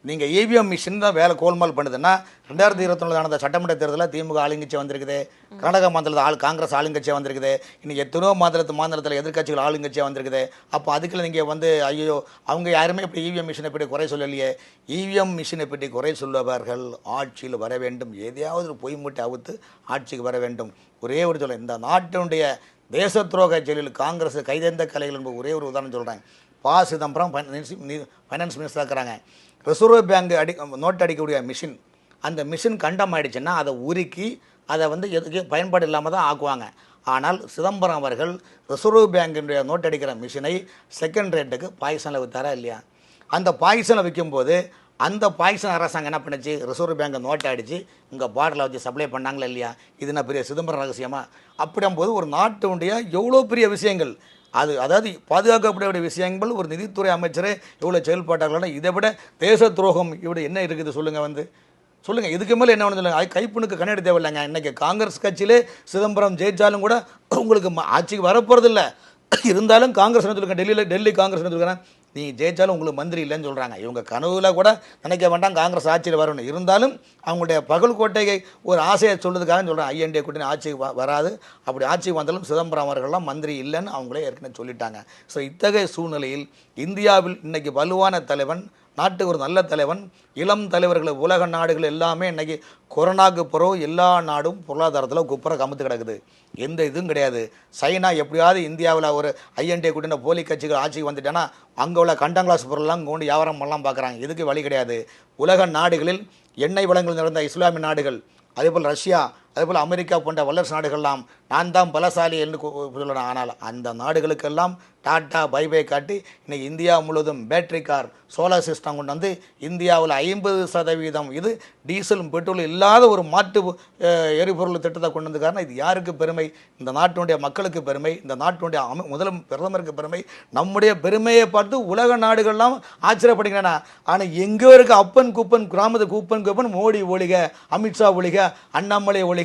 நீங்கள் இவிஎம் மிஷின் தான் வேலை கோல்மால் பண்ணுதுன்னா 2021 நடந்த சட்டமன்ற தேர்தலில் திமுக ஆளுங்கட்சி வந்திருக்குது, கர்நாடக மாநிலத்தில் காங்கிரஸ் ஆளுங்கட்சியாக வந்திருக்குது, இன்னைக்கு எத்தனையோ மாநிலத்தில் எதிர்கட்சிகள் ஆளுங்கட்சியாக வந்திருக்குது. அப்போ அதுக்குள்ள நீங்கள் ஐயோ அவங்க யாருமே இப்படி இவிஎம் மிஷினை பற்றி குறை சொல்லலையே. இவிஎம் மிஷினை பற்றி குறை சொல்லுபவர்கள் ஆட்சியில் வர வேண்டும், எதையாவது பொய் மூட்டை அவுத்து ஆட்சிக்கு வர வேண்டும். ஒரே ஒரு சொல்ல, இந்த நாட்டினுடைய தேச துரோக செயலில் காங்கிரஸ் கைதேர்ந்த கலைகள் என்பது ஒரே ஒரு உதாரணம் சொல்கிறேன். ப. சிதம்பரம் ஃபைனான்ஸ் மினிஸ்டராக இருக்கிறாங்க. ரிசர்வ் பேங்க் நோட்டு அடிக்கக்கூடிய மிஷின், அந்த மிஷின் கண்டம் ஆகிடுச்சுன்னா அதை உருக்கி அதை எதுக்கு பயன்பாடு இல்லாமல் தான் ஆக்குவாங்க. ஆனால் சிதம்பரம் அவர்கள் ரிசர்வ் பேங்கினுடைய நோட்டு அடிக்கிற மிஷினை செகண்ட் ரேட்டுக்கு பாய்சனில் விற்றாரா இல்லையா? அந்த பாய்சனை விற்கும்போது அந்த பாய்சன் அரசாங்கம் என்ன பண்ணுச்சு? ரிசர்வ் பேங்கை நோட்டை அடித்து உங்கள் பார்டரில் வச்சு சப்ளை பண்ணாங்களா இல்லையா? இது என்ன பெரிய சிதம்பரம் ரகசியமா? அப்படிங்கும்போது ஒரு நாட்டுடைய எவ்வளோ பெரிய விஷயங்கள் அதாவது பாதுகாக்கப்பட விஷயங்கள் ஒரு நிதித்துறை அமைச்சரே எவ்வளோ செயல்பாட்டார்கள்னா இதை விட தேச துரோகம் இவ்வளோ என்ன இருக்குது சொல்லுங்கள். இதுக்கு மேலே என்ன ஒன்று சொல்லுங்கள். கைப்புணுக்கு கண்ணாடி தேவையில்லைங்க. இன்றைக்கி காங்கிரஸ் கட்சியிலே சிதம்பரம் ஜெயிச்சாலும் கூட உங்களுக்கு ஆட்சிக்கு வரப்போகிறதில்ல. இருந்தாலும் காங்கிரஸ் என்ன சொல்லுங்க, டெல்லி காங்கிரஸ் என்ன சொல்லுறேன், நீ ஜெயிச்சாலும் உங்களுக்கு மந்திரி இல்லைன்னு சொல்கிறாங்க. இவங்க கனவுல கூட நினைக்க வேண்டாம் காங்கிரஸ் ஆட்சியில் வரணும். இருந்தாலும் அவங்களுடைய பகல் கோட்டையை ஒரு ஆசையை சொல்றதுக்காக சொல்கிறேன், ஐஎன்டிஏ கூட்டணி ஆட்சிக்கு வராது. அப்படி ஆட்சிக்கு வந்தாலும் சிதம்பரம் அவர்கள்லாம் மந்திரி இல்லைன்னு அவங்களே ஏற்கனவே சொல்லிட்டாங்க. ஸோ இத்தகைய சூழ்நிலையில் இந்தியாவில் இன்றைக்கி வலுவான தலைவன் நாட்டுக்கு ஒரு நல்ல தலைவன், இளம் தலைவர்கள், உலக நாடுகள் எல்லாமே இன்னைக்கு கொரோனாக்கு பிறகு எல்லா நாடும் பொருளாதாரத்தில் குப்புற கமுத்து கிடக்குது. எந்த இதுவும் கிடையாது. சைனா எப்படியாவது இந்தியாவில் ஒரு ஐஎன்டி கூட்டின போலி கட்சிகள் ஆட்சிக்கு வந்துட்டேன்னா அங்கே உள்ள கண்டங்கிளாஸ் பொருள்லாம் கொண்டு வியாபாரம் பண்ணலாம் பார்க்குறாங்க. இதுக்கு வழி கிடையாது. உலக நாடுகளில் எண்ணெய் வளங்கள் நிறைந்த இஸ்லாமிய நாடுகள், அதேபோல் ரஷ்யா, அதேபோல் அமெரிக்கா போன்ற வல்லரசு நாடுகள்லாம் நான் தான் பலசாலி என்று சொல்லலாம். ஆனால் அந்த நாடுகளுக்கெல்லாம் டாட்டா பைபை காட்டி இன்னைக்கு இந்தியா முழுவதும் பேட்டரி கார், சோலார் சிஸ்டம் கொண்டு வந்து இந்தியாவில் 50% இது டீசல் பெட்ரோல் இல்லாத ஒரு மாற்று எரிபொருள் திட்டத்தை கொண்டு வந்து காரணம். இது யாருக்கு பெருமை? இந்த நாட்டினுடைய மக்களுக்கு பெருமை, இந்த நாட்டினுடைய பிரதமருக்கு பெருமை, நம்முடைய பெருமையை பார்த்து உலக நாடுகள்லாம் ஆச்சரியப்படுகிறேன்னா. ஆனால் எங்கே இருக்க அப்பன் குப்பன் கிராமத்து கூப்பன் மோடி ஒழிக, அமித்ஷா ஒழிக, அண்ணாமலை ஒழிக,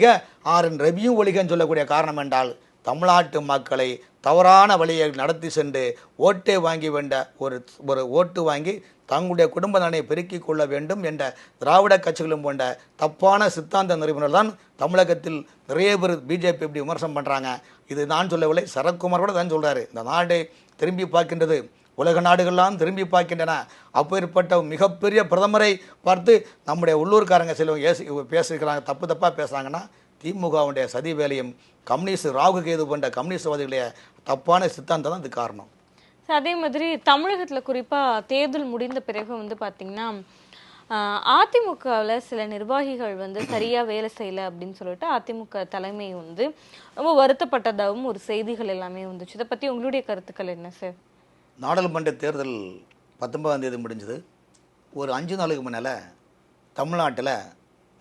RN ரவியும் ஒழிகன்னு சொல்லக்கூடிய காரணம் என்றால் தமிழ்நாட்டு மக்களை தவறான வழியை நடத்தி சென்று ஓட்டை வாங்கி வேண்ட ஒரு ஓட்டு வாங்கி தங்களுடைய குடும்ப நலனை பெருக்கிக் கொள்ள வேண்டும் என்ற திராவிட கட்சிகளும் போன்ற தப்பான சித்தாந்த நிறுவனர் தான் தமிழகத்தில் நிறைய பேர் பிஜேபி இப்படி விமர்சனம் பண்ணுறாங்க. இது நான் சொல்லவில்லை, சரத்குமார் கூட தான் சொல்கிறாரு. இந்த நாடை திரும்பி பார்க்கின்றது, உலக நாடுகள்லாம் திரும்பி பார்க்கின்றன. அப்பேற்பட்ட மிகப்பெரிய பிரதமரை பார்த்து நம்முடைய உள்ளூர்காரங்க சிலவங்க பேசிக்கிறாங்க, தப்பாக பேசுகிறாங்கன்னா திமுகவுடைய சதி வேலையும் கம்யூனிஸ்ட் ராகு கேது போன்ற கம்யூனிஸ்ட்வாதிகளுடைய தப்பான சித்தாந்தம் தான் இது காரணம். அதே மாதிரி தமிழகத்தில் குறிப்பாக தேர்தல் முடிந்த பிறகு வந்து பார்த்திங்கன்னா அதிமுகவில் சில நிர்வாகிகள் வந்து சரியாக வேலை செய்யலை அப்படின்னு சொல்லிட்டு அதிமுக தலைமை வந்து ரொம்ப வருத்தப்பட்டதாகவும் ஒரு செய்திகள் எல்லாமே வந்துச்சு. இதை பற்றி உங்களுடைய கருத்துக்கள் என்ன சார்? நாடாளுமன்ற தேர்தல் 19ஆம் தேதி முடிஞ்சது. ஒரு 5 நாளுக்கு முன்னால் தமிழ்நாட்டில்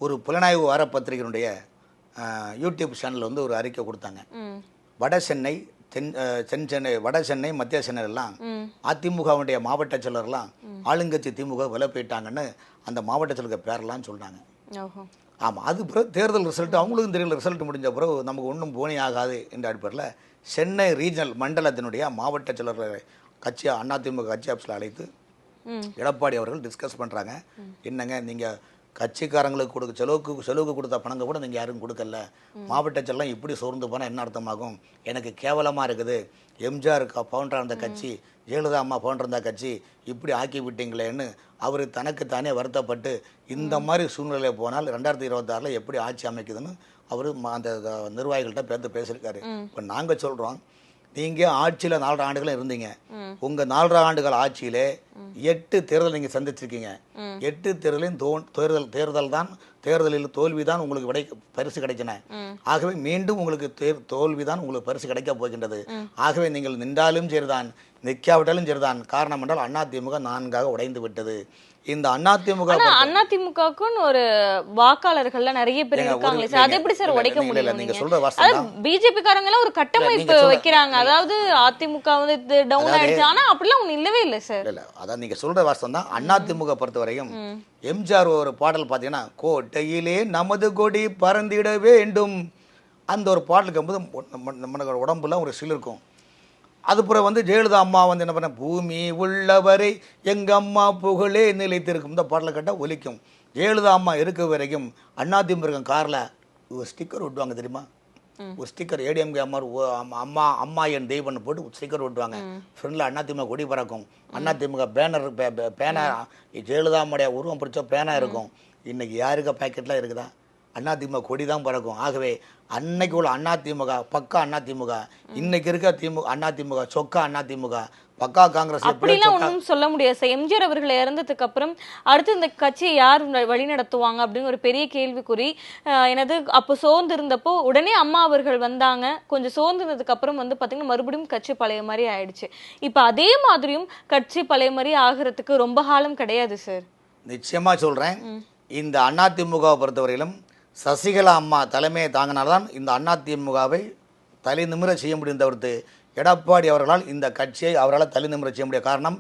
ஒரு புலனாய்வு வார பத்திரிகையினுடைய யூடியூப் சேனல் வந்து ஒரு அறிக்கை கொடுத்தாங்க. வட சென்னை, தென் சென்னை, வட சென்னை, மத்திய சென்னை எல்லாம் அதிமுகவுடைய மாவட்ட செயலர்லாம் ஆளுங்கட்சி திமுக விலை போயிட்டாங்கன்னு அந்த மாவட்ட செயலருக்கு பேரெல்லாம் சொல்கிறாங்க. ஆமாம், அது பிறகு தேர்தல் ரிசல்ட் அவங்களுக்கும் தெரியல. ரிசல்ட் முடிஞ்ச பிறகு நமக்கு ஒன்றும் போனி ஆகாது என்ற அடிப்படையில் சென்னை ரீஜனல் மண்டலத்தினுடைய மாவட்ட செயலர் கட்சி அதிமுக கட்சி ஆஃபீஸில் அழைத்து எடப்பாடி அவர்கள் டிஸ்கஸ் பண்ணுறாங்க. என்னங்க நீங்கள் கட்சிக்காரங்களுக்கு செலவுக்கு கொடுத்த பணங்க கூட நீங்கள் யாரும் கொடுக்கல, மாவட்ட செயலாம் இப்படி சோர்ந்து போனால் என்ன அர்த்தமாகும்? எனக்கு கேவலமாக இருக்குது. எம்ஜிஆர் பவுண்டராக இருந்த கட்சி, ஜெயலலிதா அம்மா பவுண்டர் இருந்த கட்சி இப்படி ஆக்கி விட்டீங்களேன்னு அவர் தனக்குத்தானே வருத்தப்பட்டு இந்த மாதிரி சூழ்நிலை போனால் 2026 எப்படி ஆட்சி அமைக்குதுன்னு அவர் அந்த நிர்வாகிகள்கிட்ட பேசியிருக்காரு. இப்போ நாங்கள் சொல்கிறோம், நீங்கள் ஆட்சியில் 4 ஆண்டுகளும் இருந்தீங்க. உங்கள் 4 ஆண்டுகள் ஆட்சியிலே 8 தேர்தல் நீங்கள் சந்திச்சிருக்கீங்க. 8 தேர்தலையும் தேர்தலில் தோல்வி தான் உங்களுக்கு பரிசு கிடைக்கின. ஆகவே மீண்டும் உங்களுக்கு தோல்வி தான் உங்களுக்கு பரிசு கிடைக்க போகின்றது. ஆகவே நீங்கள் நின்றாலும் சரிதான், நிற்காவிட்டாலும் சரிதான். காரணம் என்றால் அதிமுக 4ஆக உடைந்து விட்டது. இந்த அதிமுகவுக்குன்னு ஒரு வாக்காளர்கள்ல நிறைய பேர் இருக்காங்களே சார், அதை எப்படி சார் உடைக்க முடியல? நீங்க சொல்ற வார்த்தை பிஜேபி காரங்க எல்லாம் ஒரு கட்டமைப்பு வைக்கிறாங்க, அதாவது அதிமுக வந்து டவுன் ஆயிடுச்சு, ஆனா அப்படிலாம் ஒண்ணு இல்லவே இல்லை சார். இல்ல, அதான் நீங்க சொல்ற வாஸ்தவம் தான். அதிமுக பொறுத்த வரையும் எம்ஜிஆர் ஒரு பாடல் பாத்தீங்கன்னா, கோட்டையிலே நமது கொடி பறந்திட வேண்டும், அந்த ஒரு பாடல் கேட்கும்போது நம்ம உடம்புல ஒரு சில் இருக்கும். அதுப்புறம் வந்து ஜெயலலிதா அம்மா வந்து என்ன பண்ண, பூமி உள்ளவரை எங்கள் அம்மா புகழே நிலைத்திருக்கும், இந்த பாடலை கேட்டால் ஒலிக்கும். ஜெயலலிதா அம்மா இருக்க வரைக்கும் அதிமுக காரில் ஒரு ஸ்டிக்கர் ஒட்டுவாங்க தெரியுமா? ஒரு ஸ்டிக்கர் ஏடிஎம்கே அம்மா என் தெய்வம்னு போட்டு ஸ்டிக்கர் ஒட்டுவாங்க. ஃப்ரெண்டில் அதிமுக கொடி பறக்கும், அதிமுக பேனர் ஜெயலலிதா அம்மாவுடைய உருவம் பிடிச்ச பேனா இருக்கும். இன்னைக்கு யாருக்கு பேக்கெட்லாம் இருக்குதா? அதிமுக கொடி தான் பறக்கும். ஆகவே அன்னைக்கு உள்ள அதிமுக பக்கா அதிமுக, இன்னைக்கு இருக்க அதிமுக சொக்கா அதிமுக, பக்கா காங்கிரஸ். அப்படிலாம் ஒன்றும் சொல்ல முடியாது சார். எம்ஜிஆர் அவர்கள் இறந்ததுக்கு அப்புறம் அடுத்து இந்த கட்சியை யார் வழி நடத்துவாங்க அப்படின்னு ஒரு பெரிய கேள்விக்குறி. எனது அப்போ சோர்ந்து இருந்தப்போ உடனே அம்மா அவர்கள் வந்தாங்க. கொஞ்சம் சோர்ந்துனதுக்கு அப்புறம் வந்து பார்த்தீங்கன்னா மறுபடியும் கட்சி பழைய மாதிரி ஆயிடுச்சு. இப்போ அதே மாதிரியும் கட்சி பழைய மாதிரி ஆகிறதுக்கு ரொம்ப காலம் கிடையாது சார். நிச்சயமா சொல்றேன். இந்த அதிமுகவை பொறுத்தவரையிலும் சசிகலா அம்மா தலைமையை தாங்கினால்தான் இந்த அதிமுகவை தலை நிமிர செய்ய முடியும். தவிர்த்து எடப்பாடி அவர்களால் இந்த கட்சியை அவரால் தலை நிமிர செய்ய முடிய காரணம்,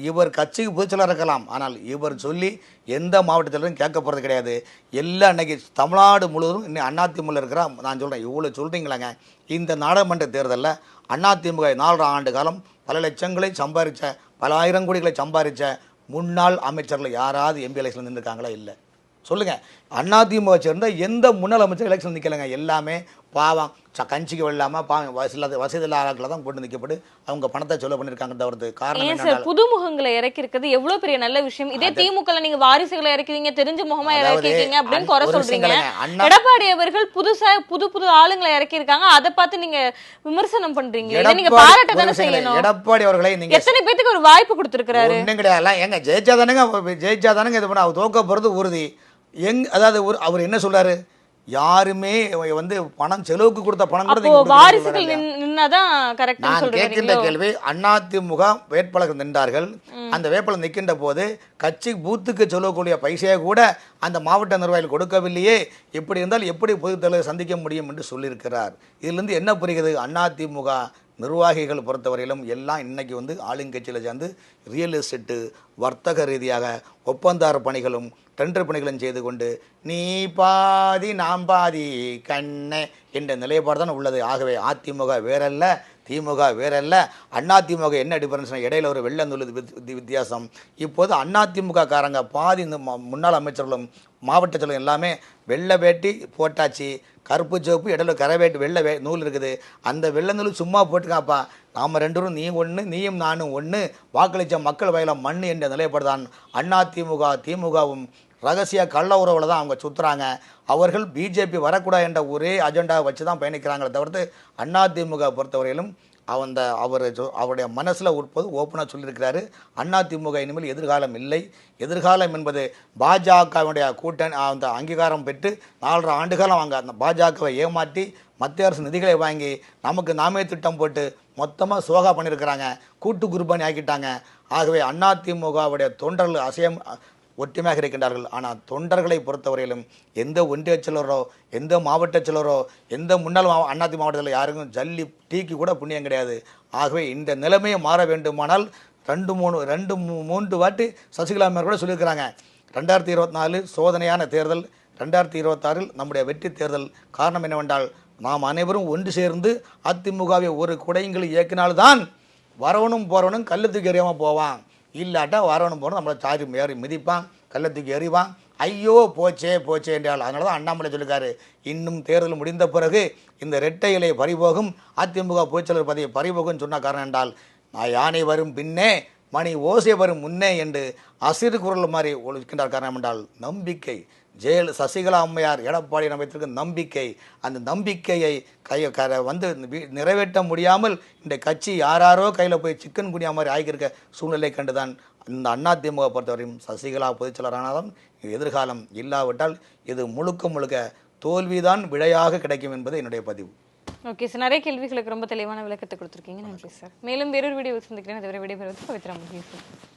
இவர் கட்சிக்கு பொதுச்செயலாளர் இருக்கலாம், ஆனால் இவர் சொல்லி எந்த மாவட்டத்திலும் கேட்க போகிறது கிடையாது. எல்லாம் இன்னைக்கு தமிழ்நாடு முழுவதும் இன்னும் அதிமுக இருக்கிற. நான் சொல்கிறேன், இவ்வளோ சொல்கிறீங்களாங்க, இந்த நாடாளுமன்ற தேர்தலில் அதிமுக 4 ஆண்டு காலம் பல லட்சங்களை சம்பாதிச்ச, பல ஆயிரம் கோடிகளை சம்பாதிச்ச முன்னாள் அமைச்சர்கள் யாராவது எம்பி எலெக்ஷன் நின்றுருக்காங்களா? இல்லை. சொல்லுங்கள். அதிமுக சேர்ந்த எந்த முன்னாள் அமைச்சர் எலெக்ஷன் நிற்கலைங்க. எல்லாமே பாவம் கஞ்சிக்கு வெள்ளாமல் பாவம் வசதி ஆளாக்களை தான் போட்டு நிற்கப்பட்டு அவங்க பணத்தை சொல்ல பண்ணியிருக்காங்க. தவிர்த்து காரணம் ஏன் சார் புதுமுகங்களை இறக்கி இருக்கிறது எவ்வளவு பெரிய நல்ல விஷயம். இதே திமுக நீங்க வாரிசுகளை இறக்குவீங்க, தெரிஞ்ச முகமா இறக்கிருக்கீங்க அப்படின்னு குறை சொல்றீங்க. எடப்பாடி அவர்கள் புது ஆளுங்களை இறக்கி இருக்காங்க, அதை பார்த்து நீங்க விமர்சனம் பண்றீங்க. இதை நீங்க பாராட்ட தானே செய்யணும். எடப்பாடி அவர்களை நீங்க எத்தனை பேத்துக்கு ஒரு வாய்ப்பு கொடுத்திருக்கிறாரு? ஒன்றும் கிடையாது. எங்க ஜெயிச்சாதானுங்க இது பண்ண தோக்க போறது உறுதி. அதாவது அவர் என்ன சொல்றாரு, யாருமே வந்து பணம் செலவுக்கு கொடுத்த பணம் கூட வாரிசுகள் நின்னாதான் கரெக்ட். நான் கேட்கின்ற கேள்வி, அதிமுக வேட்பாளர்கள் நின்றார்கள். அந்த வேட்பாளர் நிற்கின்ற போது கட்சி பூத்துக்கு சொல்லக்கூடிய பைசையை கூட அந்த மாவட்ட நிர்வாகிகள் கொடுக்கவில்லையே. இப்படி இருந்தால் எப்படி பொதுத் தலைவர் சந்திக்க முடியும் என்று சொல்லியிருக்கிறார். இதிலிருந்து என்ன புரிகிறது, அதிமுக நிர்வாகிகள் பொறுத்தவரையிலும் எல்லாம் இன்னைக்கு வந்து ஆளுங்கட்சியில் சேர்ந்து ரியல் எஸ்டேட்டு வர்த்தக ரீதியாக ஒப்பந்தார பணிகளும் டெண்டர் பணிகளும் செய்து கொண்டு நீ பாதி நாம் பாதி கண்ணே என்ற நிலைப்பாடு தான் உள்ளது. ஆகவே அதிமுக வேறல்ல, திமுக வேறல்ல. அதிமுக என்ன டிஃபரன்ஸ், இடையில ஒரு வெள்ளம் வித்தியாசம். இப்போது அதிமுக காரங்க பாதி முன்னாள் அமைச்சர்களும் மாவட்ட செயலரும் எல்லாமே வெள்ளை வேட்டி போட்டாச்சு, கருப்பு சிவப்பு இடையில கரை வெள்ளை நூல் இருக்குது. அந்த வெள்ளை நூல் சும்மா போட்டுக்காப்பா, நாம் ரெண்டும் நீ ஒன்று நீயும் நானும் ஒன்று, வாக்களித்த மக்கள் வயல மண் என்ற நிலைப்பாடுதான் அதிமுக திமுகவும் ரகசிய கள்ள உறவில் தான் அவங்க சுற்றுறாங்க. அவர்கள் பிஜேபி வரக்கூடாது என்ற ஒரே அஜெண்டாவை வச்சு தான் பயணிக்கிறாங்களே தவிர்த்து அதிமுக பொறுத்தவரையிலும் அவருடைய மனசில் உட்பது ஓப்பனாக சொல்லியிருக்கிறாரு, அதிமுக இனிமேல் எதிர்காலம் இல்லை. எதிர்காலம் என்பது பாஜகவுடைய கூட்டணி அந்த அங்கீகாரம் பெற்று 4.5 ஆண்டுகாலம் அவங்க அந்த பாஜகவை ஏமாற்றி மத்திய அரசு நிதிகளை வாங்கி நமக்கு நாமே திட்டம் போட்டு மொத்தமாக சோகா பண்ணியிருக்கிறாங்க, கூட்டு குருபானி ஆக்கிட்டாங்க. ஆகவே அதிமுகவுடைய தொண்டர்கள் ஒற்றுமையாக இருக்கின்றார்கள். ஆனால் தொண்டர்களை பொறுத்தவரையிலும் எந்த ஒன்றிய செயலரோ எந்த மாவட்ட செயலரோ எந்த முன்னாள் அதிமுக மாவட்டத்தில் யாருக்கும் ஜல்லி டீக்கு கூட புண்ணியம் கிடையாது. ஆகவே இந்த நிலைமையை மாற வேண்டுமானால் 2-3 வாட்டி சசிகலா அம்மையார் கூட சொல்லியிருக்கிறாங்க, 2024 சோதனையான தேர்தல், 2026 நம்முடைய வெற்றி தேர்தல். காரணம் என்னவென்றால் நாம் அனைவரும் ஒன்று சேர்ந்து அதிமுகவை ஒரு குடைங்களை இயக்கினால்தான் வரவனும் போறவனும் கல்லை தூக்கி எறியாமல் போவான். இல்லாட்டா வரவனும் போகிறோம் நம்மளை சாரி ஏறி மிதிப்பான், கல்லை தூக்கி எறிவான். ஐயோ போச்சே என்றால் அதனால தான் அண்ணாமலை சொல்லியிருக்காரு, இன்னும் தேர்தல் முடிந்த பிறகு இந்த இரட்டை இலை பறிபோகும், அதிமுக பொதுச்செயலர் பதவி பறிபோகும் சொன்ன காரணம் என்றால் நான் யானை வரும் பின்னே மணி ஓசை வரும் முன்னே என்று அசிறு குரல் மாதிரி ஒழிக்கின்றார். காரணம் என்றால் நம்பிக்கை. சசிகலா அம்மையார் எடப்பாடி வைத்திருக்க நம்பிக்கை, அந்த நம்பிக்கையை வந்து நிறைவேற்ற முடியாமல் இந்த கட்சி யாரோ கையில் போய் சிக்கன் குனியா மாதிரி ஆகியிருக்க சூழ்நிலை கண்டுதான் இந்த அதிமுக பொறுத்தவரையும் சசிகலா பொதுச்செயலரானாலும் எதிர்காலம் இல்லாவிட்டால் இது முழுக்க தோல்விதான் விடையாக கிடைக்கும் என்பது என்னுடைய பதிவு. ஓகே சார், நிறைய கேள்விகளுக்கு ரொம்ப தெளிவான விளக்கத்தை கொடுத்துருக்கீங்க. நன்றி சார். மேலும் வேறொரு வீடியோ சந்திக்கிறேன். அதுவரை விடைபெறுவது பவித்ரா முருகேசன்.